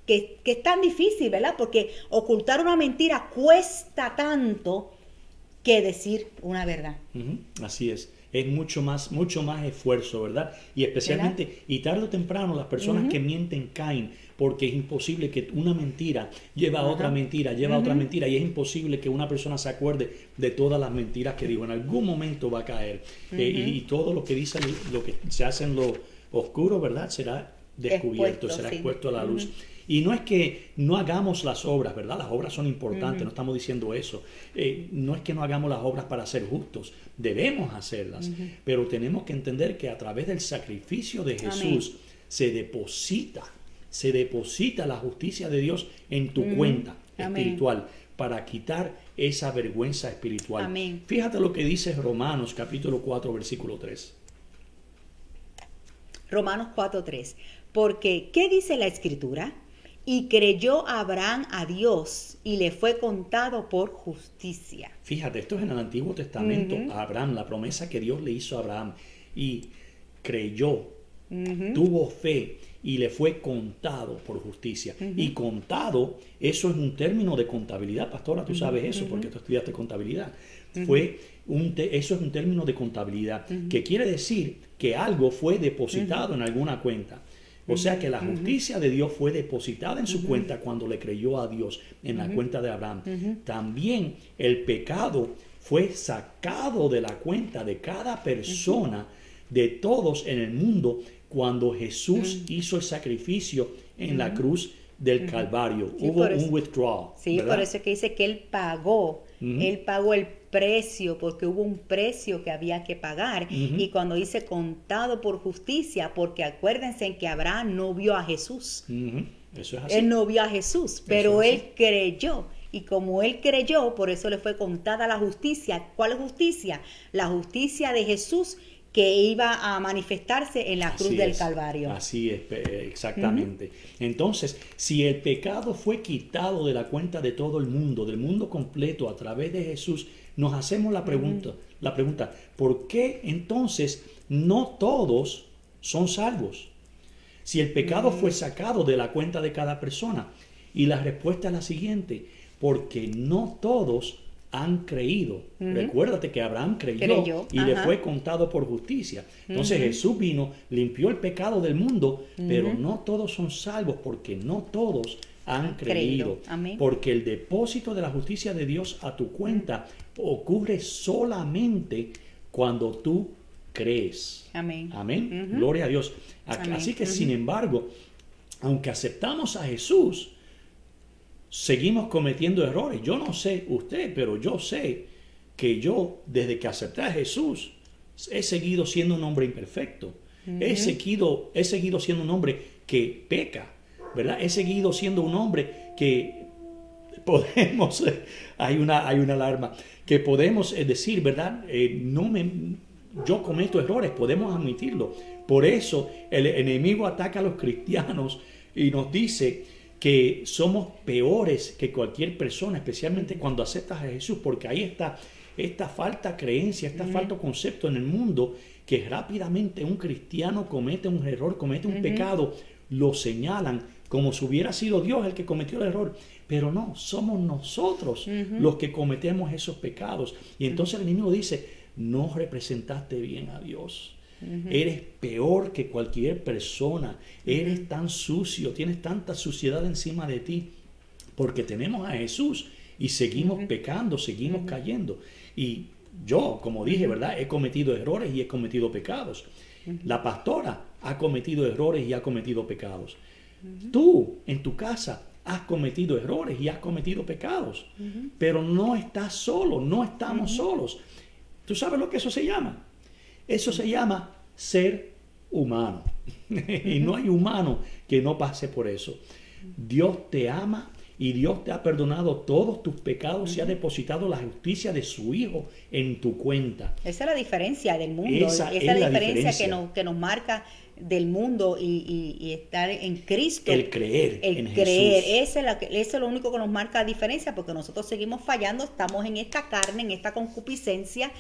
es tan difícil, ¿verdad? Porque ocultar una mentira cuesta tanto que decir una verdad. Así es mucho más esfuerzo, ¿verdad? Y especialmente, ¿verdad? Y tarde o temprano las personas que mienten caen, porque es imposible que una mentira lleva a otra mentira, lleva a otra mentira, y es imposible que una persona se acuerde de todas las mentiras que dijo. En algún momento va a caer, y todo lo que dice, lo que se hace en lo oscuro, ¿verdad?, será descubierto, será expuesto a la luz. Y no es que no hagamos las obras, ¿verdad? Las obras son importantes, no estamos diciendo eso. No es que no hagamos las obras para ser justos, debemos hacerlas, pero tenemos que entender que a través del sacrificio de Jesús se deposita la justicia de Dios en tu cuenta espiritual, para quitar esa vergüenza espiritual. Amén. Fíjate lo que dice Romanos capítulo 4, versículo 3. Romanos 4:3. Porque, ¿qué dice la Escritura? Y creyó Abraham a Dios y le fue contado por justicia. Fíjate, esto es en el Antiguo Testamento, a Abraham, la promesa que Dios le hizo a Abraham. Y creyó tuvo fe y le fue contado por justicia. Y contado, eso es un término de contabilidad, pastora, tú sabes eso porque tú estudiaste contabilidad. Eso es un término de contabilidad que quiere decir que algo fue depositado en alguna cuenta. O sea que la justicia de Dios fue depositada en su cuenta cuando le creyó a Dios en la cuenta de Abraham. También el pecado fue sacado de la cuenta de cada persona, de todos en el mundo, cuando Jesús hizo el sacrificio en la cruz del Calvario. Sí, hubo un withdrawal. Sí, ¿verdad? por eso es que dice que Él pagó el precio, porque hubo un precio que había que pagar. Y cuando dice contado por justicia, porque acuérdense en que Abraham no vio a Jesús. Eso es así. Él no vio a Jesús, pero es él creyó. Y como él creyó, por eso le fue contada la justicia. ¿Cuál justicia? La justicia de Jesús, que iba a manifestarse en la cruz del Calvario. Así es, exactamente. Entonces, si el pecado fue quitado de la cuenta de todo el mundo, del mundo completo, a través de Jesús, nos hacemos la pregunta, ¿por qué entonces no todos son salvos? Si el pecado fue sacado de la cuenta de cada persona. Y la respuesta es la siguiente: porque no todos han creído. Recuérdate que Abraham creyó y le fue contado por justicia. Entonces Jesús vino, limpió el pecado del mundo, pero no todos son salvos porque no todos han creído. Porque el depósito de la justicia de Dios a tu cuenta ocurre solamente cuando tú crees. Amén. Gloria a Dios. Así que, sin embargo, aunque aceptamos a Jesús, seguimos cometiendo errores. Yo no sé usted, pero yo sé que yo, desde que acepté a Jesús, he seguido siendo un hombre imperfecto. He seguido siendo un hombre que peca, ¿verdad? He seguido siendo un hombre que podemos, hay una alarma, que podemos decir, ¿verdad? Yo cometo errores, podemos admitirlo. Por eso el enemigo ataca a los cristianos y nos dice que somos peores que cualquier persona, especialmente cuando aceptas a Jesús, porque ahí está esta falta de creencia, esta falta de concepto en el mundo, que rápidamente un cristiano comete un error, comete un pecado, lo señalan como si hubiera sido Dios el que cometió el error, pero no, somos nosotros los que cometemos esos pecados. Y entonces el enemigo dice: no representaste bien a Dios. Eres peor que cualquier persona. Eres tan sucio, tienes tanta suciedad encima de ti, porque tenemos a Jesús y seguimos pecando, seguimos cayendo. Y yo, como dije, ¿verdad? He cometido errores y he cometido pecados. La pastora ha cometido errores y ha cometido pecados. Tú, en tu casa, has cometido errores y has cometido pecados. Pero no estás solo, no estamos solos. ¿Tú sabes lo que eso se llama? Eso se llama ser humano. Y no hay humano que no pase por eso. Dios te ama y Dios te ha perdonado todos tus pecados y ha depositado la justicia de su Hijo en tu cuenta. Esa es la diferencia del mundo. Esa es la diferencia que nos marca del mundo y estar en Cristo. El creer en creer. Jesús. Eso es lo único que nos marca la diferencia, porque nosotros seguimos fallando, estamos en esta carne, en esta concupiscencia.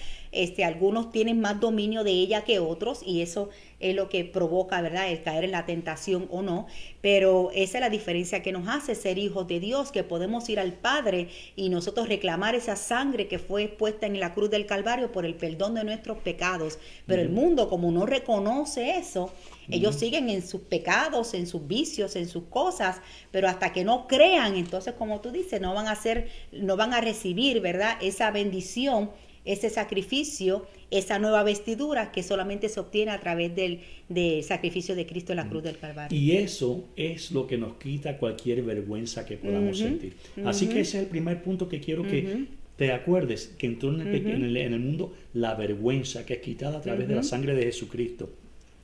Algunos tienen más dominio de ella que otros, y eso es lo que provoca, ¿verdad?, el caer en la tentación o no. Pero esa es la diferencia que nos hace ser hijos de Dios, que podemos ir al Padre y nosotros reclamar esa sangre que fue puesta en la cruz del Calvario por el perdón de nuestros pecados. Pero el mundo, como no reconoce eso, ellos siguen en sus pecados, en sus vicios, en sus cosas, pero hasta que no crean, entonces, como tú dices, no van a recibir, ¿verdad?, esa bendición, ese sacrificio, esa nueva vestidura que solamente se obtiene a través del sacrificio de Cristo en la cruz del Calvario. Y eso es lo que nos quita cualquier vergüenza que podamos sentir. Así que ese es el primer punto que quiero que te acuerdes, que entró en el mundo la vergüenza, que es quitada a través de la sangre de Jesucristo.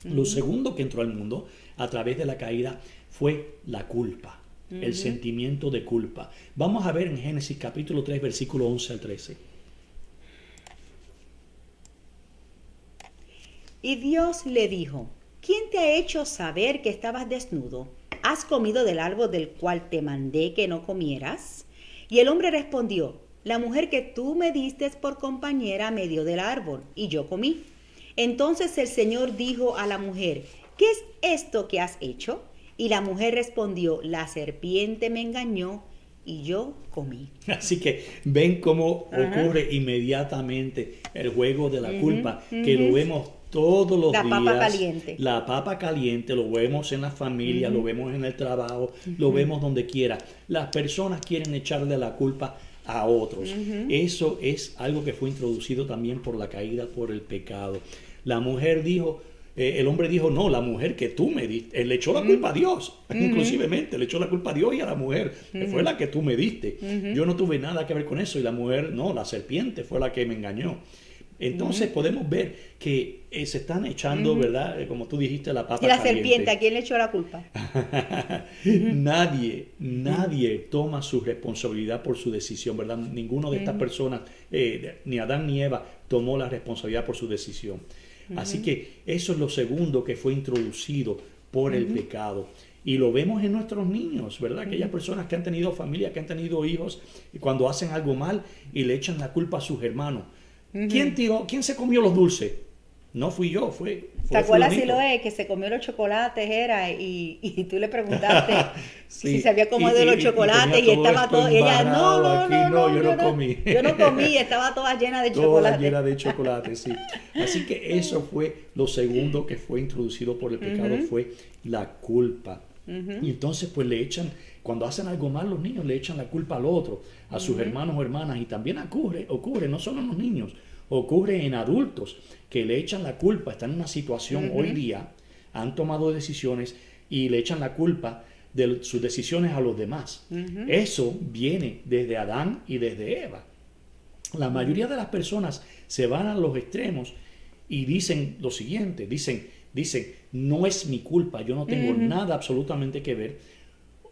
Lo segundo que entró al mundo a través de la caída fue la culpa, el sentimiento de culpa. Vamos a ver en Génesis capítulo 3, versículo 11 al 13. Y Dios le dijo: ¿quién te ha hecho saber que estabas desnudo? ¿Has comido del árbol del cual te mandé que no comieras? Y el hombre respondió: la mujer que tú me diste por compañera me dio del árbol, y yo comí. Entonces el Señor dijo a la mujer: ¿qué es esto que has hecho? Y la mujer respondió, la serpiente me engañó y yo comí. Así que ven cómo Ajá. ocurre inmediatamente el juego de la Ujú, culpa, que lo ujú. vemos todos los La días. papa caliente. La papa caliente, lo vemos en la familia, lo Ujú, vemos en el trabajo, lo vemos donde quiera. Las personas quieren echarle la culpa a otros. ujú, Eso es algo que fue introducido también por la caída, por el pecado. La mujer dijo, el hombre dijo, no, la mujer que tú me diste, él le echó la culpa a Dios, inclusivemente, le echó la culpa a Dios y a la mujer, fue la que tú me diste. Yo no tuve nada que ver con eso y la mujer, no, la serpiente fue la que me engañó. Entonces podemos ver que se están echando, ¿verdad? Como tú dijiste, la papa Y la caliente. serpiente, ¿a quién le echó la culpa? Nadie toma su responsabilidad por su decisión, ¿verdad? Ninguno de estas personas, ni Adán ni Eva, tomó la responsabilidad por su decisión. Así que eso es lo segundo que fue introducido por el pecado. Y lo vemos en nuestros niños, ¿verdad? Aquellas personas que han tenido familia, que han tenido hijos, y cuando hacen algo mal y le echan la culpa a sus hermanos. ¿Quién se comió los dulces? No fui yo, fue ¿Te acuerdas, fulanito. Siloé, que se comió los chocolates era y tú le preguntaste Sí, si se había comido los chocolates y tenía todo estaba esto todo, y ella, no, embarrado no, aquí, no, yo no, no comí. yo no comí, estaba toda llena de Toda chocolate. llena de chocolate, sí. Así que eso fue lo segundo que fue introducido por el pecado, fue la culpa. Y entonces pues le echan, cuando hacen algo mal los niños le echan la culpa al otro, a sus hermanos o hermanas, y también ocurre no solo en los niños, ocurre en adultos que le echan la culpa, están en una situación hoy día, han tomado decisiones y le echan la culpa de sus decisiones a los demás. Eso viene desde Adán y desde Eva. La mayoría de las personas se van a los extremos y dicen lo siguiente, dicen, no es mi culpa, yo no tengo nada absolutamente que ver.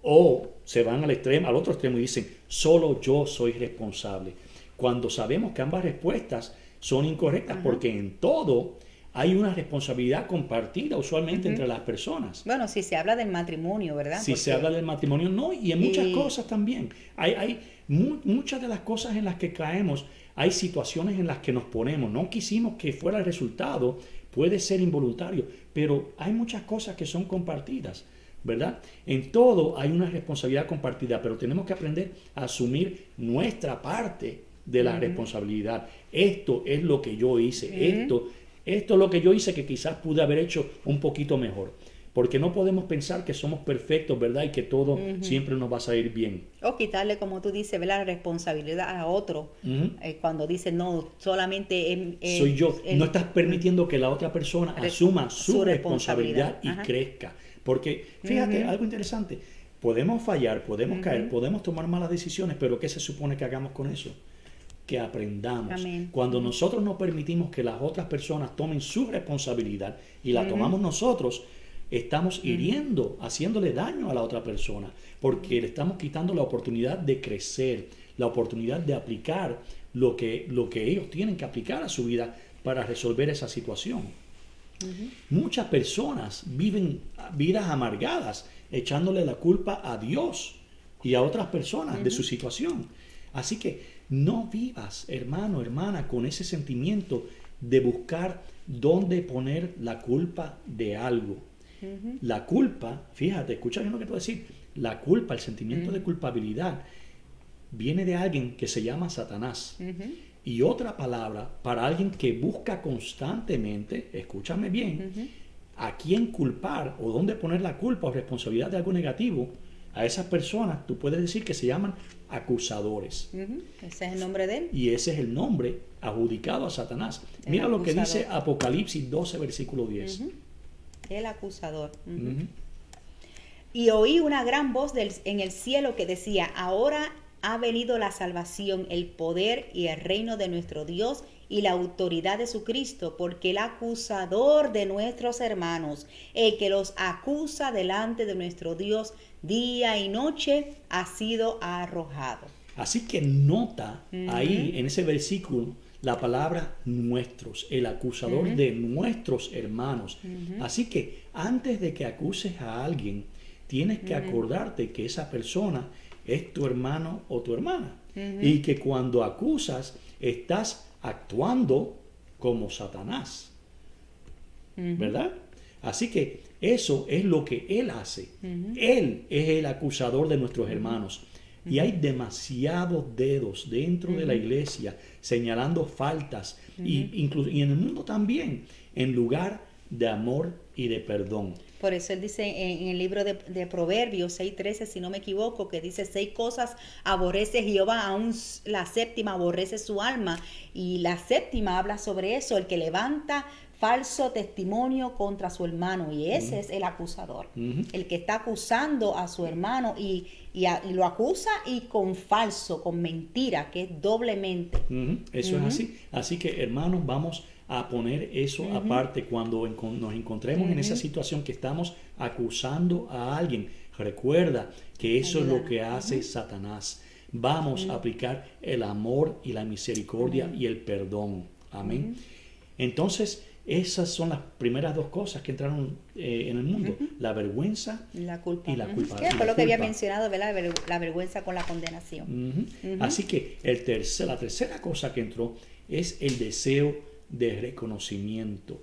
O se van al otro extremo y dicen, solo yo soy responsable. Cuando sabemos que ambas respuestas son incorrectas, porque en todo hay una responsabilidad compartida usualmente entre las personas. Bueno, si se habla del matrimonio, ¿verdad? Si se habla del matrimonio, no, y en muchas cosas también. Hay muchas de las cosas en las que caemos, hay situaciones en las que nos ponemos. No quisimos que fuera el resultado, puede ser involuntario, pero hay muchas cosas que son compartidas, ¿verdad? En todo hay una responsabilidad compartida, pero tenemos que aprender a asumir nuestra parte de la responsabilidad. Esto es lo que yo hice, esto es lo que yo hice que quizás pude haber hecho un poquito mejor. Porque no podemos pensar que somos perfectos, ¿verdad? Y que todo siempre nos va a salir bien. O quitarle, como tú dices, ¿verdad? La responsabilidad a otro. Cuando dice, no, solamente soy yo. No estás permitiendo que la otra persona asuma su responsabilidad y crezca. Porque, fíjate, algo interesante. Podemos fallar, podemos caer, podemos tomar malas decisiones, pero ¿qué se supone que hagamos con eso? Que aprendamos. Amén. Cuando nosotros no permitimos que las otras personas tomen su responsabilidad y la tomamos nosotros, estamos hiriendo, haciéndole daño a la otra persona, porque le estamos quitando la oportunidad de crecer, la oportunidad de aplicar lo que ellos tienen que aplicar a su vida para resolver esa situación. Muchas personas viven vidas amargadas, echándole la culpa a Dios y a otras personas de su situación. Así que no vivas, hermano, hermana, con ese sentimiento de buscar dónde poner la culpa de algo. La culpa, fíjate, escucha bien lo que te voy a decir, la culpa, el sentimiento de culpabilidad, viene de alguien que se llama Satanás. Y otra palabra para alguien que busca constantemente, escúchame bien, a quién culpar o dónde poner la culpa o responsabilidad de algo negativo, a esas personas tú puedes decir que se llaman acusadores. Ese es el nombre de él. Y ese es el nombre adjudicado a Satanás. Mira lo que dice Apocalipsis 12, versículo 10. El acusador. Y oí una gran voz en el cielo que decía, ahora ha venido la salvación, el poder y el reino de nuestro Dios y la autoridad de su Cristo, porque el acusador de nuestros hermanos, el que los acusa delante de nuestro Dios día y noche, ha sido arrojado. Así que nota ahí en ese versículo la palabra nuestros, el acusador de nuestros hermanos. Así que antes de que acuses a alguien, tienes que acordarte que esa persona es tu hermano o tu hermana. Y que cuando acusas, estás actuando como Satanás. ¿Verdad? Así que eso es lo que Él hace. Él es el acusador de nuestros hermanos. Y hay demasiados dedos dentro de la iglesia señalando faltas y en el mundo también, en lugar de amor y de perdón. Por eso él dice en el libro de Proverbios 6:13, si no me equivoco, que dice 6 cosas aborrece Jehová, aún la séptima aborrece su alma. Y la séptima habla sobre eso, el que levanta falso testimonio contra su hermano, y ese es el acusador, el que está acusando a su hermano y lo acusa y con falso, con mentira, que es doblemente. Eso es así. Así que, hermanos, vamos a poner eso aparte cuando nos encontremos en esa situación que estamos acusando a alguien. Recuerda que eso es lo que hace Satanás. Vamos a aplicar el amor y la misericordia y el perdón. Amén. Entonces, esas son las primeras dos cosas que entraron en el mundo, la vergüenza y la culpa. Que fue lo que había mencionado, ¿verdad? La vergüenza con la condenación. Así que la tercera cosa que entró es el deseo de reconocimiento.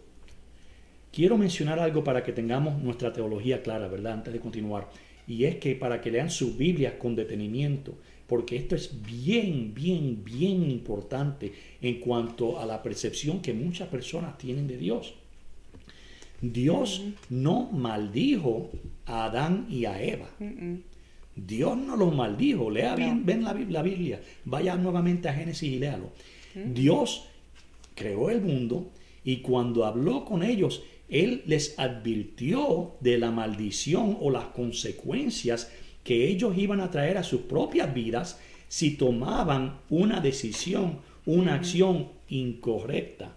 Quiero mencionar algo para que tengamos nuestra teología clara, ¿verdad? Antes de continuar. Y es que para que lean sus Biblias con detenimiento, porque esto es bien importante en cuanto a la percepción que muchas personas tienen de Dios. Dios no maldijo a Adán y a Eva. Dios no los maldijo. Lea bien, ven la Biblia. Vaya nuevamente a Génesis y léalo. Dios creó el mundo y cuando habló con ellos, Él les advirtió de la maldición o las consecuencias que ellos iban a traer a sus propias vidas si tomaban una decisión, una acción incorrecta.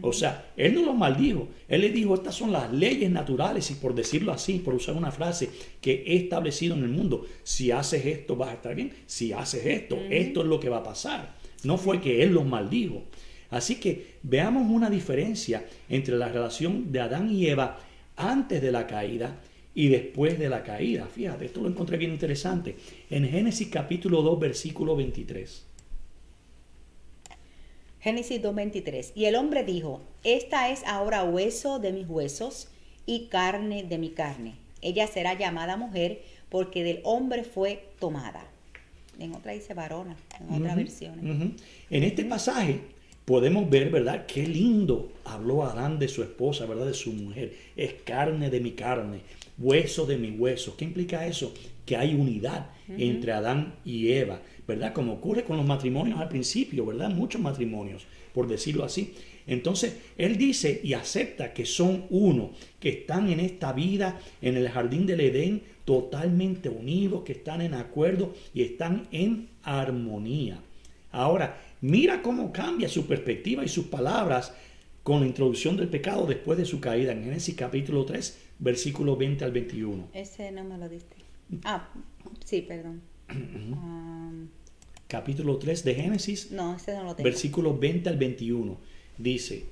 O sea, Él no los maldijo. Él les dijo, estas son las leyes naturales, y por decirlo así, por usar una frase que he establecido en el mundo, si haces esto vas a estar bien, si haces esto, esto es lo que va a pasar. No fue que Él los maldijo. Así que veamos una diferencia entre la relación de Adán y Eva antes de la caída y después de la caída. Fíjate, esto lo encontré bien interesante. En Génesis capítulo 2, versículo 23. Génesis 2:23. Y el hombre dijo, esta es ahora hueso de mis huesos y carne de mi carne. Ella será llamada mujer porque del hombre fue tomada. En otra dice varona, en otras versiones. En este pasaje podemos ver, ¿verdad? Qué lindo habló Adán de su esposa, ¿verdad? De su mujer. Es carne de mi carne, hueso de mis huesos. ¿Qué implica eso? Que hay unidad entre Adán y Eva, ¿verdad? Como ocurre con los matrimonios al principio, ¿verdad? Muchos matrimonios, por decirlo así. Entonces, él dice y acepta que son uno, que están en esta vida, en el jardín del Edén, totalmente unidos, que están en acuerdo y están en armonía. Ahora, mira cómo cambia su perspectiva y sus palabras con la introducción del pecado después de su caída en Génesis capítulo 3, versículos 20 al 21. Ese no me lo diste. Sí, perdón. Capítulo 3 de Génesis, no, ese no lo tengo. Versículos 20 al 21. Dice: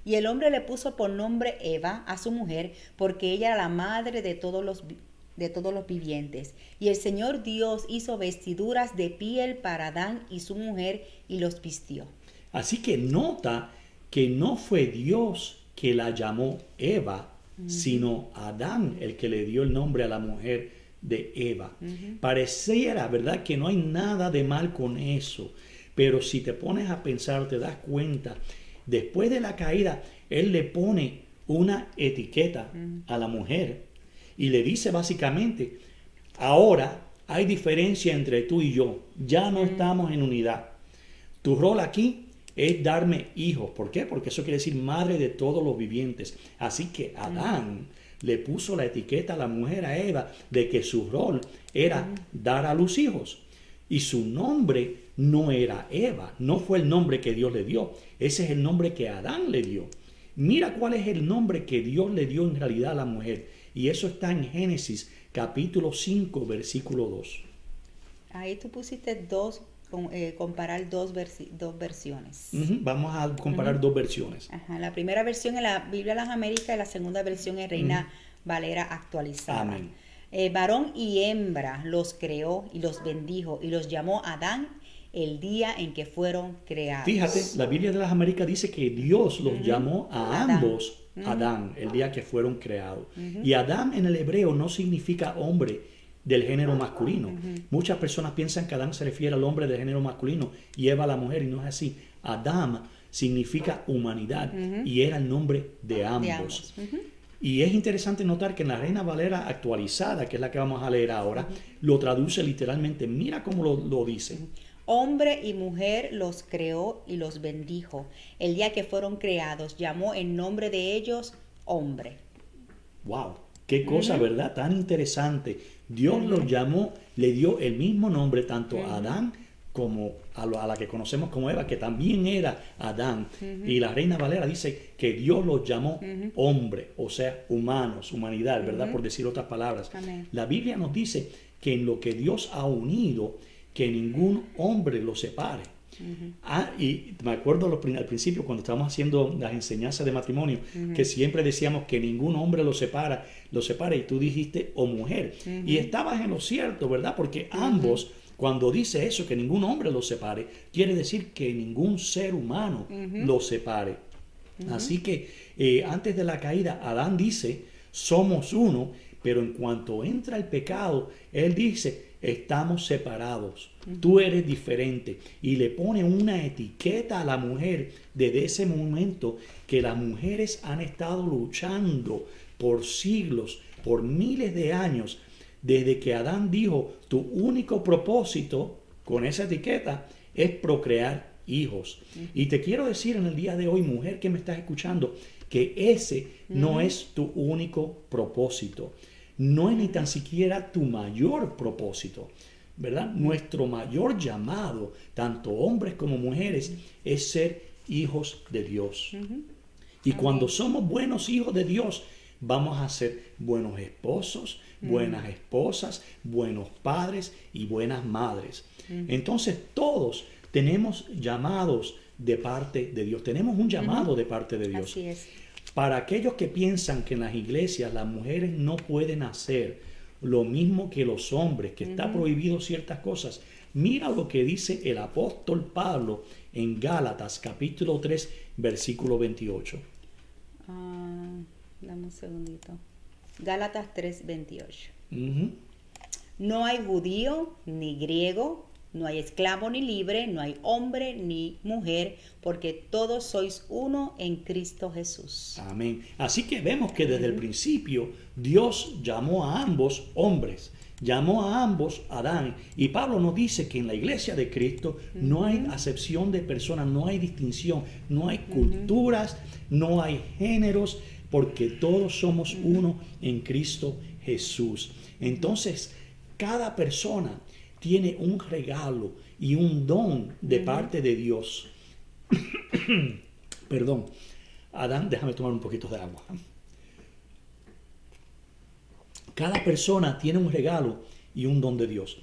Y el hombre le puso por nombre Eva a su mujer, porque ella era la madre de todos los vivientes. Y el Señor Dios hizo vestiduras de piel para Adán y su mujer y los vistió. Así que nota que no fue Dios que la llamó Eva, sino Adán el que le dio el nombre a la mujer de Eva. Pareciera, ¿verdad?, que no hay nada de mal con eso, pero si te pones a pensar, te das cuenta, después de la caída, Él le pone una etiqueta a la mujer y le dice básicamente, ahora hay diferencia entre tú y yo, ya no estamos en unidad. Tu rol aquí es darme hijos. ¿Por qué? Porque eso quiere decir madre de todos los vivientes. Así que Adán le puso la etiqueta a la mujer, a Eva, de que su rol era dar a luz hijos. Y su nombre no era Eva, no fue el nombre que Dios le dio. Ese es el nombre que Adán le dio. Mira cuál es el nombre que Dios le dio en realidad a la mujer. Y eso está en Génesis capítulo 5, versículo 2. Ahí tú pusiste comparar dos versiones. Vamos a comparar dos versiones. La primera versión es la Biblia de las Américas y la segunda versión es Reina Valera actualizada. Amén. Varón y hembra los creó y los bendijo y los llamó Adán el día en que fueron creados. Fíjate, la Biblia de las Américas dice que Dios los llamó a Adán. ambos Adán, el día que fueron creados. Y Adán en el hebreo no significa hombre del género masculino. Muchas personas piensan que Adán se refiere al hombre del género masculino y Eva a la mujer, y no es así. Adán significa humanidad y era el nombre de ambos. Y es interesante notar que en la Reina Valera actualizada, que es la que vamos a leer ahora, lo traduce literalmente. Mira cómo lo dice. Hombre y mujer los creó y los bendijo. El día que fueron creados, llamó en nombre de ellos hombre. ¡Wow! Qué cosa, ¿verdad? Tan interesante. Dios los llamó, le dio el mismo nombre tanto a Adán como a la que conocemos como Eva, que también era Adán. Y la Reina Valera dice que Dios los llamó hombre, o sea, humanos, humanidad, ¿verdad? Por decir otras palabras. Amén. La Biblia nos dice que en lo que Dios ha unido, que ningún hombre lo separe. Y me acuerdo al principio cuando estábamos haciendo las enseñanzas de matrimonio, que siempre decíamos que ningún hombre lo separa, y tú dijiste o mujer. Y estabas en lo cierto, ¿verdad? Porque ambos, cuando dice eso, que ningún hombre lo separe, quiere decir que ningún ser humano lo separe. Así que antes de la caída, Adán dice, somos uno, pero en cuanto entra el pecado, él dice, estamos separados, tú eres diferente, y le pone una etiqueta a la mujer desde ese momento, que las mujeres han estado luchando por siglos, por miles de años, desde que Adán dijo, tu único propósito con esa etiqueta es procrear hijos. Y te quiero decir en el día de hoy, mujer que me estás escuchando, que ese no es tu único propósito. No es ni tan siquiera tu mayor propósito, ¿verdad? Nuestro mayor llamado, tanto hombres como mujeres, es ser hijos de Dios. Y cuando somos buenos hijos de Dios, vamos a ser buenos esposos, buenas esposas, buenos padres y buenas madres. Entonces todos tenemos llamados de parte de Dios. Tenemos un llamado de parte de Dios. Así es. Para aquellos que piensan que en las iglesias las mujeres no pueden hacer lo mismo que los hombres, que está prohibido ciertas cosas, mira lo que dice el apóstol Pablo en Gálatas capítulo 3, versículo 28. Dame un segundito. Gálatas 3, 28. Ujú. No hay judío ni griego, no hay esclavo ni libre, no hay hombre ni mujer, porque todos sois uno en Cristo Jesús. Amén. Así que vemos que desde el principio Dios llamó a ambos hombres, llamó a ambos Adán. Y Pablo nos dice que en la iglesia de Cristo no hay acepción de personas, no hay distinción, no hay culturas, no hay géneros, porque todos somos uno en Cristo Jesús. Entonces, cada persona tiene un regalo y un don de parte de Dios. Perdón. Adán, déjame tomar un poquito de agua. Cada persona tiene un regalo y un don de Dios.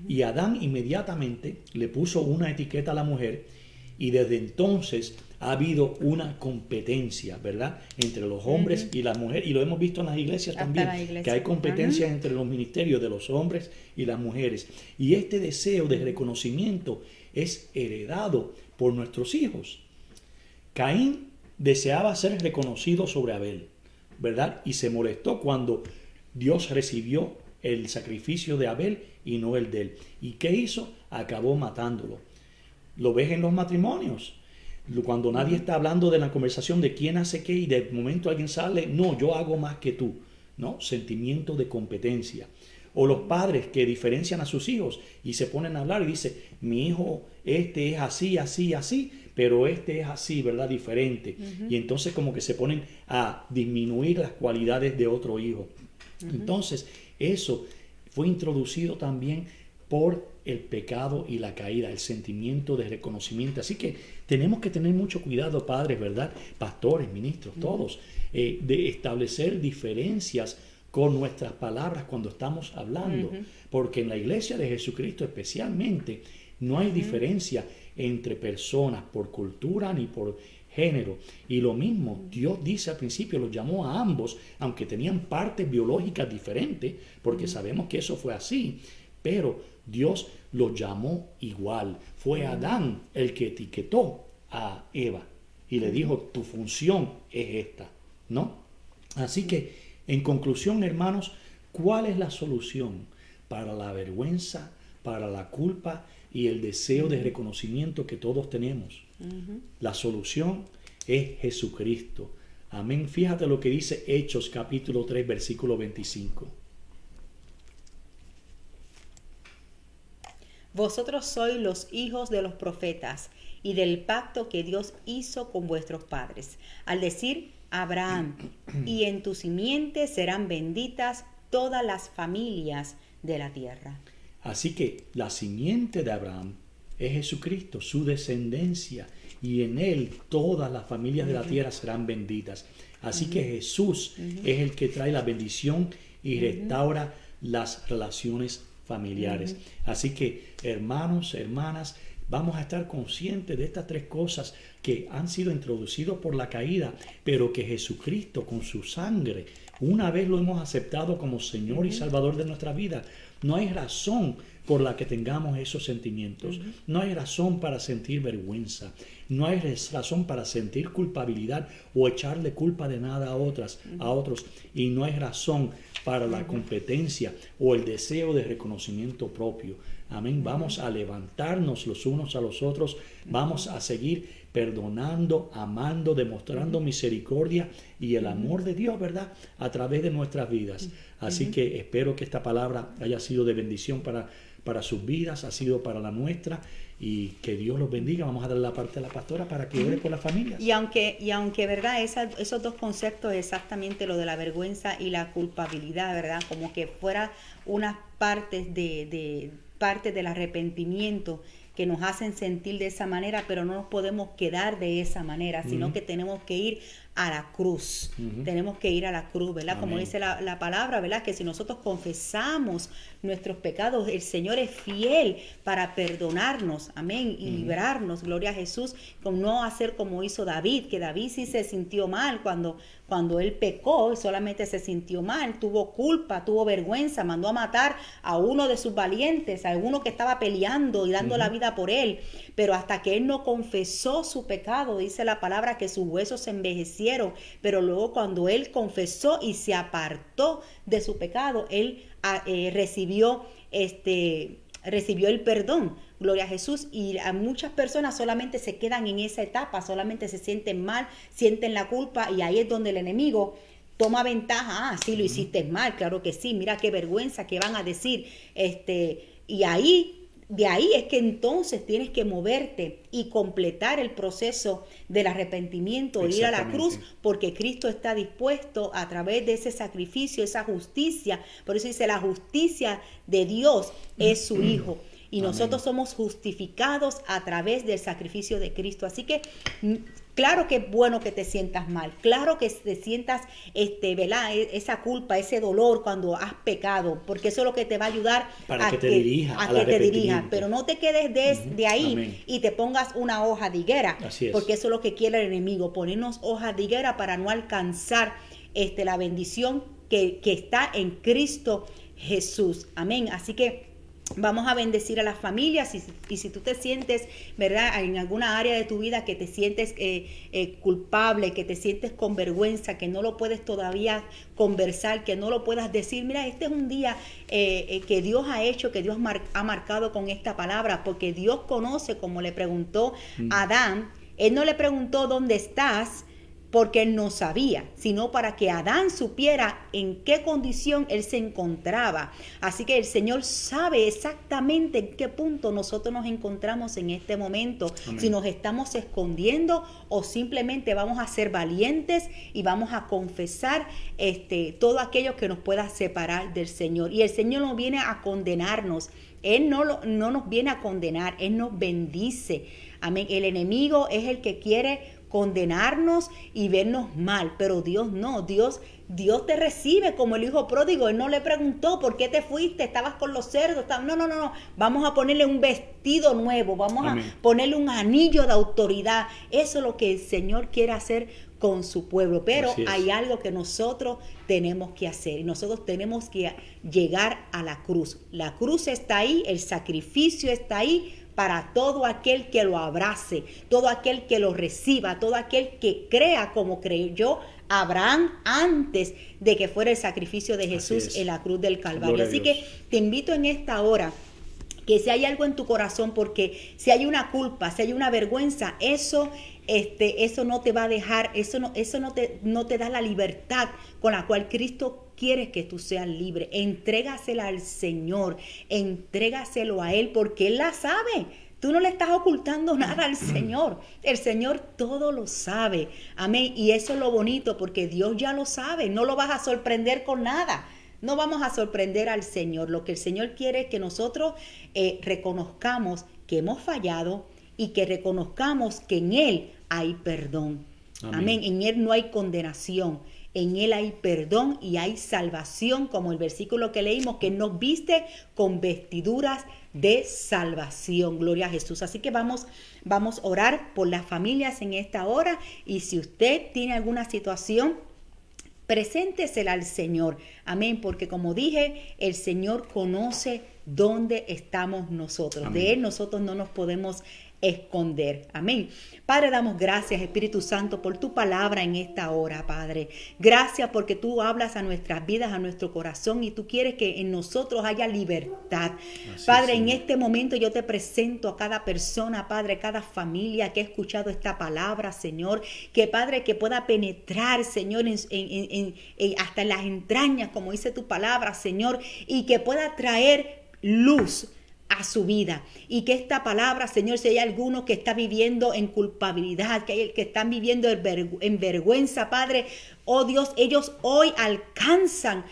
Y Adán inmediatamente le puso una etiqueta a la mujer, y desde entonces ha habido una competencia, ¿verdad?, entre los hombres y las mujeres. Y lo hemos visto en las iglesias Hasta también, la iglesia. que hay competencia entre los ministerios de los hombres y las mujeres. Y este deseo de reconocimiento es heredado por nuestros hijos. Caín deseaba ser reconocido sobre Abel, ¿verdad? Y se molestó cuando Dios recibió el sacrificio de Abel y no el de él. ¿Y qué hizo? Acabó matándolo. Lo ves en los matrimonios. Cuando nadie está hablando de la conversación de quién hace qué, y de momento alguien sale, no, yo hago más que tú, ¿no? Sentimiento de competencia. O los padres que diferencian a sus hijos y se ponen a hablar y dicen, mi hijo este es así, así, así, pero este es así, ¿verdad? Diferente. Y entonces como que se ponen a disminuir las cualidades de otro hijo. Entonces eso fue introducido también por el pecado y la caída, el sentimiento de reconocimiento. Así que tenemos que tener mucho cuidado, padres, ¿verdad? Pastores, ministros, todos, de establecer diferencias con nuestras palabras cuando estamos hablando. Porque en la iglesia de Jesucristo especialmente no hay diferencia entre personas por cultura ni por género. Y lo mismo, Dios dice al principio, los llamó a ambos, aunque tenían partes biológicas diferentes, porque sabemos que eso fue así. pero Dios lo llamó igual. Fue Adán el que etiquetó a Eva y le dijo, tu función es esta, ¿no? Así que, en conclusión, hermanos, ¿cuál es la solución para la vergüenza, para la culpa y el deseo de reconocimiento que todos tenemos? La solución es Jesucristo. Amén. Fíjate lo que dice Hechos capítulo 3, versículo 25. Vosotros sois los hijos de los profetas y del pacto que Dios hizo con vuestros padres. Al decir Abraham, y en tu simiente serán benditas todas las familias de la tierra. Así que la simiente de Abraham es Jesucristo, su descendencia, y en él todas las familias de la tierra serán benditas. Así que Jesús es el que trae la bendición y restaura las relaciones familiares. Así que, hermanos, hermanas, vamos a estar conscientes de estas tres cosas que han sido introducidas por la caída, pero que Jesucristo con su sangre, una vez lo hemos aceptado como Señor y Salvador de nuestra vida, no hay razón por la que tengamos esos sentimientos. No hay razón para sentir vergüenza. No hay razón para sentir culpabilidad o echarle culpa de nada a otros. Y no hay razón para la competencia o el deseo de reconocimiento propio. Amén. Vamos a levantarnos los unos a los otros. Vamos a seguir perdonando, amando, demostrando misericordia y el amor de Dios, ¿verdad? A través de nuestras vidas. Así que espero que esta palabra haya sido de bendición para sus vidas, ha sido para la nuestra, y que Dios los bendiga. Vamos a darle la parte a la pastora para que ore por las familias. Y aunque verdad, esos dos conceptos, exactamente lo de la vergüenza y la culpabilidad, ¿verdad? Como que fuera unas partes del arrepentimiento que nos hacen sentir de esa manera, pero no nos podemos quedar de esa manera, sino que tenemos que ir a la cruz. Tenemos que ir a la cruz, ¿verdad? Amén. Como dice la palabra, ¿verdad? Que si nosotros confesamos nuestros pecados, el Señor es fiel para perdonarnos, amén, y librarnos, gloria a Jesús, con no hacer como hizo David, que David sí se sintió mal cuando él pecó, solamente se sintió mal, tuvo culpa, tuvo vergüenza, mandó a matar a uno de sus valientes, a uno que estaba peleando y dando la vida por él, pero hasta que él no confesó su pecado, dice la palabra que sus huesos se envejecieron, pero luego cuando él confesó y se apartó de su pecado, él recibió el perdón, gloria a Jesús. Y a muchas personas solamente se quedan en esa etapa, solamente se sienten mal, sienten la culpa, y ahí es donde el enemigo toma ventaja. Sí, lo hiciste mal, claro que sí, mira qué vergüenza, qué van a decir, y de ahí es que entonces tienes que moverte y completar el proceso del arrepentimiento, ir a la cruz, porque Cristo está dispuesto a través de ese sacrificio, esa justicia. Por eso dice, la justicia de Dios es su Hijo. Y nosotros somos justificados a través del sacrificio de Cristo. Así que claro que es bueno que te sientas mal, claro que te sientas ¿verdad? Esa culpa, ese dolor cuando has pecado, porque eso es lo que te va a ayudar para que te dirija, pero no te quedes de ahí. Amén. Y te pongas una hoja de higuera, porque eso es lo que quiere el enemigo, ponernos hojas de higuera para no alcanzar la bendición que está en Cristo Jesús. Amén. Así que vamos a bendecir a las familias, y si tú te sientes, ¿verdad?, en alguna área de tu vida que te sientes culpable, que te sientes con vergüenza, que no lo puedes todavía conversar, que no lo puedas decir, mira, este es un día que Dios ha hecho, que Dios ha marcado con esta palabra, porque Dios conoce, como le preguntó a Adán. Él no le preguntó dónde estás, porque él no sabía, sino para que Adán supiera en qué condición él se encontraba. Así que el Señor sabe exactamente en qué punto nosotros nos encontramos en este momento. Amén. Si nos estamos escondiendo o simplemente vamos a ser valientes y vamos a confesar todo aquello que nos pueda separar del Señor. Y el Señor no viene a condenarnos. Él no nos viene a condenar, Él nos bendice. Amén. El enemigo es el que quiere condenarnos y vernos mal, pero Dios no, Dios te recibe como el hijo pródigo. Él no le preguntó por qué te fuiste, estabas con los cerdos. No. Vamos a ponerle un vestido nuevo, vamos Amén. a ponerle un anillo de autoridad. Eso es lo que el Señor quiere hacer con su pueblo. Pero hay algo que nosotros tenemos que hacer y nosotros tenemos que llegar a la cruz. La cruz está ahí, el sacrificio está ahí para todo aquel que lo abrace, todo aquel que lo reciba, todo aquel que crea como creyó Abraham antes de que fuera el sacrificio de Jesús en la cruz del Calvario. Así que te invito en esta hora que si hay algo en tu corazón, porque si hay una culpa, si hay una vergüenza, eso no te va a dejar, eso no te da la libertad con la cual Cristo quiere que tú seas libre. Entrégasela al Señor, entrégaselo a Él, porque Él la sabe. Tú no le estás ocultando nada al Señor. El Señor todo lo sabe. Amén. Y eso es lo bonito, porque Dios ya lo sabe. No lo vas a sorprender con nada. No vamos a sorprender al Señor. Lo que el Señor quiere es que nosotros reconozcamos que hemos fallado y que reconozcamos que en Él hay perdón. Amén. En Él no hay condenación. En Él hay perdón y hay salvación, como el versículo que leímos, que nos viste con vestiduras de salvación. Gloria a Jesús. Así que vamos a orar por las familias en esta hora. Y si usted tiene alguna situación, preséntesela al Señor. Amén. Porque como dije, el Señor conoce dónde estamos nosotros. Amén. De Él nosotros no nos podemos esconder. Amén. Padre, damos gracias, Espíritu Santo, por tu palabra en esta hora, Padre. Gracias porque tú hablas a nuestras vidas, a nuestro corazón, y tú quieres que en nosotros haya libertad. Así Padre, en este momento yo te presento a cada persona, Padre, cada familia que ha escuchado esta palabra, Señor, que Padre, que pueda penetrar, Señor, hasta en las entrañas, como dice tu palabra, Señor, y que pueda traer luz a su vida, y que esta palabra, Señor, si hay alguno que está viviendo en culpabilidad, que están viviendo en vergüenza, Padre, oh Dios, ellos hoy alcanzan,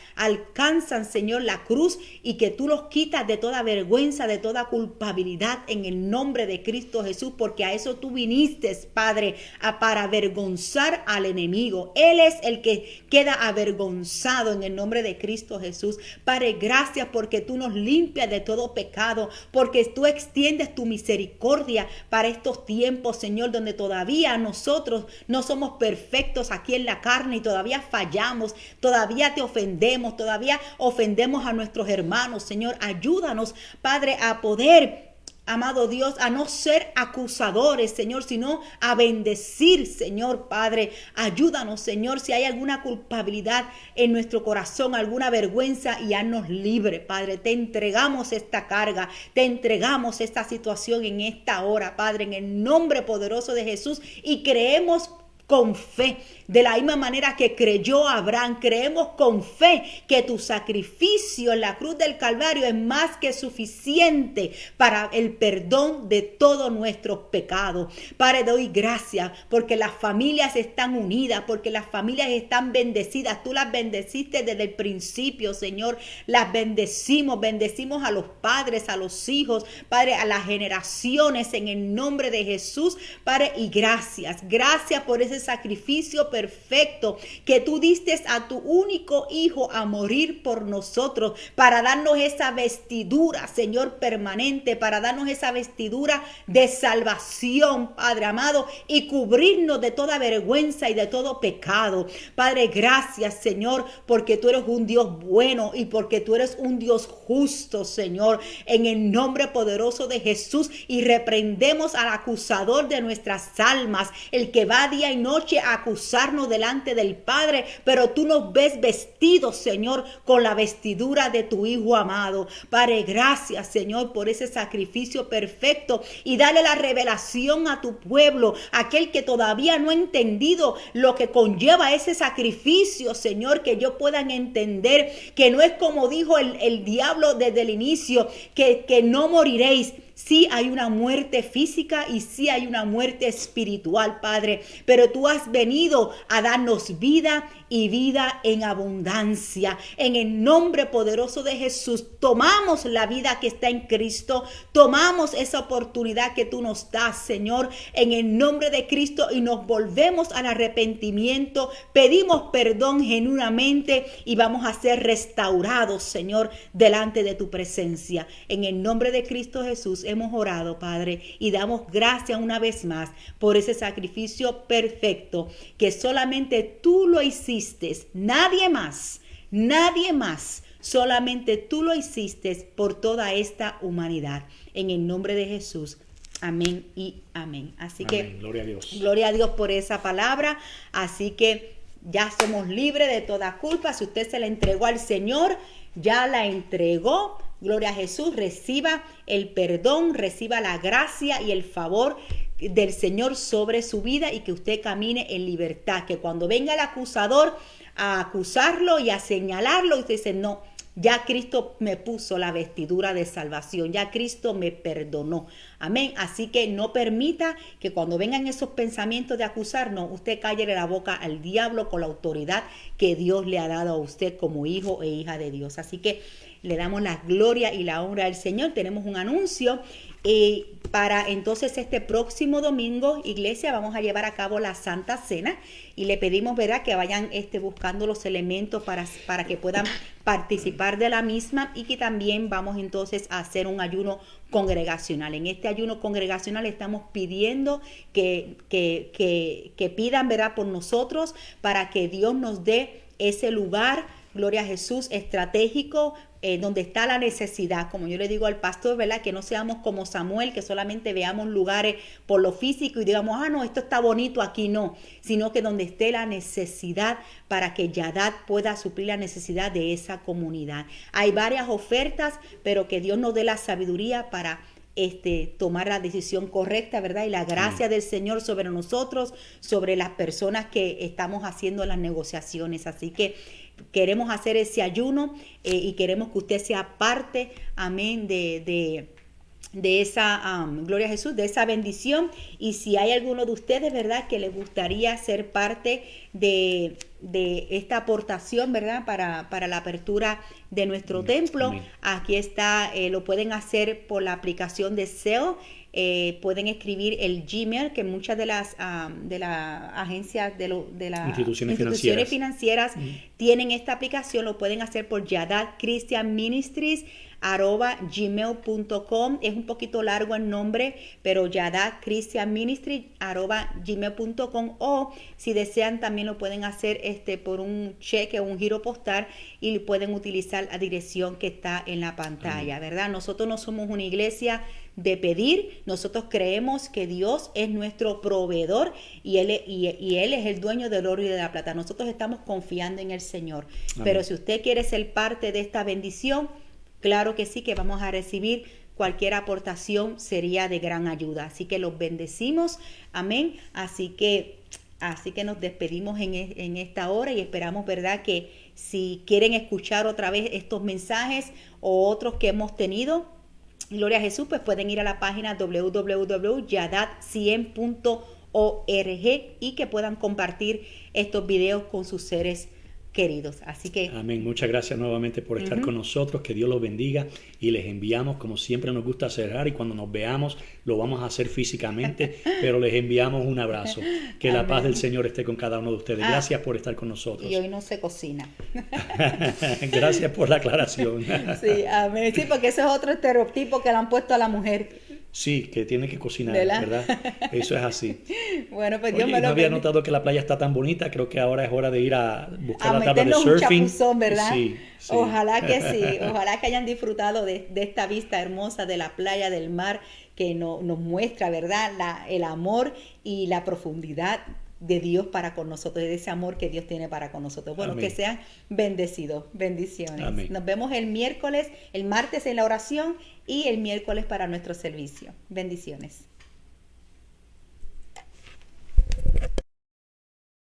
Señor, la cruz, y que tú los quitas de toda vergüenza, de toda culpabilidad en el nombre de Cristo Jesús, porque a eso tú viniste, Padre, para avergonzar al enemigo. Él es el que queda avergonzado en el nombre de Cristo Jesús. Padre, gracias porque tú nos limpias de todo pecado, porque tú extiendes tu misericordia para estos tiempos, Señor, donde todavía nosotros no somos perfectos aquí en la carne y todavía fallamos, todavía te ofendemos, todavía ofendemos a nuestros hermanos. Señor, ayúdanos, Padre, a poder, amado Dios, a no ser acusadores, Señor, sino a bendecir, Señor, Padre. Ayúdanos, Señor, si hay alguna culpabilidad en nuestro corazón, alguna vergüenza, y haznos libre, Padre. Te entregamos esta carga, te entregamos esta situación en esta hora, Padre, en el nombre poderoso de Jesús, y creemos con fe, de la misma manera que creyó Abraham, creemos con fe que tu sacrificio en la cruz del Calvario es más que suficiente para el perdón de todos nuestros pecados. Padre, doy gracias porque las familias están unidas, porque las familias están bendecidas. Tú las bendeciste desde el principio, Señor. Las bendecimos a los padres, a los hijos, Padre, a las generaciones, en el nombre de Jesús, Padre, y gracias por ese sacrificio perfecto que tú diste a tu único hijo a morir por nosotros, para darnos esa vestidura, Señor, permanente, para darnos esa vestidura de salvación, Padre amado, y cubrirnos de toda vergüenza y de todo pecado. Padre, gracias, Señor, porque tú eres un Dios bueno y porque tú eres un Dios justo, Señor, en el nombre poderoso de Jesús. Y reprendemos al acusador de nuestras almas, el que va día y noche a acusarnos delante del Padre, pero tú nos ves vestidos, Señor, con la vestidura de tu Hijo amado. Padre, gracias, Señor, por ese sacrificio perfecto, y dale la revelación a tu pueblo, aquel que todavía no ha entendido lo que conlleva ese sacrificio, Señor, que ellos puedan entender que no es como dijo el diablo desde el inicio, que no moriréis, sí hay una muerte física y sí hay una muerte espiritual, Padre, pero tú has venido a darnos vida y vida en abundancia. En el nombre poderoso de Jesús, tomamos la vida que está en Cristo, tomamos esa oportunidad que tú nos das, Señor, en el nombre de Cristo, y nos volvemos al arrepentimiento, pedimos perdón genuinamente y vamos a ser restaurados, Señor, delante de tu presencia. En el nombre de Cristo Jesús hemos orado, Padre, y damos gracias una vez más por ese sacrificio perfecto que solamente tú lo hiciste, nadie más, solamente tú lo hiciste por toda esta humanidad. En el nombre de Jesús. Amén y amén. Así que, gloria a Dios. Gloria a Dios por esa palabra. Así que ya somos libres de toda culpa. Si usted se la entregó al Señor, ya la entregó. Gloria a Jesús. Reciba el perdón, reciba la gracia y el favor del Señor sobre su vida, y que usted camine en libertad. Que cuando venga el acusador a acusarlo y a señalarlo, usted dice: no, ya Cristo me puso la vestidura de salvación, ya Cristo me perdonó. Amén. Así que no permita que cuando vengan esos pensamientos de acusarnos, usted cállele la boca al diablo con la autoridad que Dios le ha dado a usted como hijo e hija de Dios. Así que le damos la gloria y la honra al Señor. Tenemos un anuncio. Para entonces este próximo domingo, iglesia, vamos a llevar a cabo la Santa Cena, y le pedimos, ¿verdad?, que vayan buscando los elementos para que puedan participar de la misma, y que también vamos entonces a hacer un ayuno congregacional. En este ayuno congregacional estamos pidiendo que pidan, ¿verdad?, por nosotros, para que Dios nos dé ese lugar, gloria a Jesús, estratégico, donde está la necesidad. Como yo le digo al pastor, ¿verdad?, que no seamos como Samuel, que solamente veamos lugares por lo físico y digamos: no, esto está bonito aquí, no, sino que donde esté la necesidad, para que Yadad pueda suplir la necesidad de esa comunidad. Hay varias ofertas, pero que Dios nos dé la sabiduría para tomar la decisión correcta, ¿verdad? Y la gracia del Señor sobre nosotros, sobre las personas que estamos haciendo las negociaciones. Así que queremos hacer ese ayuno, y queremos que usted sea parte, amén, de esa, gloria a Jesús, de esa bendición. Y si hay alguno de ustedes, ¿verdad?, que les gustaría ser parte de esta aportación, ¿verdad?, para la apertura de nuestro templo, amén, aquí está, lo pueden hacer por la aplicación de Zelle. Pueden escribir el Gmail, que muchas de las agencias de las instituciones financieras tienen esta aplicación. Lo pueden hacer por Yadad Christian Ministries @gmail.com. Es un poquito largo el nombre, pero Yadad Christian Ministries @gmail.com, o si desean también lo pueden hacer por un cheque o un giro postal, y pueden utilizar la dirección que está en la pantalla, ¿verdad? Nosotros no somos una iglesia de pedir, nosotros creemos que Dios es nuestro proveedor, y Él es el dueño del oro y de la plata. Nosotros estamos confiando en el Señor. Amén. Pero si usted quiere ser parte de esta bendición, claro que sí, que vamos a recibir cualquier aportación, sería de gran ayuda. Así que los bendecimos, amén. Así que nos despedimos en esta hora, y esperamos, ¿verdad?, que si quieren escuchar otra vez estos mensajes o otros que hemos tenido, gloria a Jesús, pues pueden ir a la página www.yadad100.org, y que puedan compartir estos videos con sus seres queridos. Así que amén. Muchas gracias nuevamente por estar con nosotros. Que Dios los bendiga, y les enviamos, como siempre nos gusta cerrar, y cuando nos veamos lo vamos a hacer físicamente, pero les enviamos un abrazo. Que la paz del Señor esté con cada uno de ustedes. Gracias por estar con nosotros. Y hoy no se cocina. Gracias por la aclaración. Sí, amén. Sí, porque ese es otro estereotipo que le han puesto a la mujer. Sí, que tiene que cocinar, ¿verdad? Eso es así. Bueno, pues Dios me lo no había notado que la playa está tan bonita. Creo que ahora es hora de ir a buscar la tabla de surfing. Un chapuzón, ¿verdad? Sí. Ojalá que sí. Ojalá que hayan disfrutado de esta vista hermosa de la playa, del mar, que nos muestra, ¿verdad?, el amor y la profundidad de Dios para con nosotros, de ese amor que Dios tiene para con nosotros. Bueno, amén, que sean bendecidos. Bendiciones. Amén. Nos vemos el martes en la oración, y el miércoles para nuestro servicio. Bendiciones.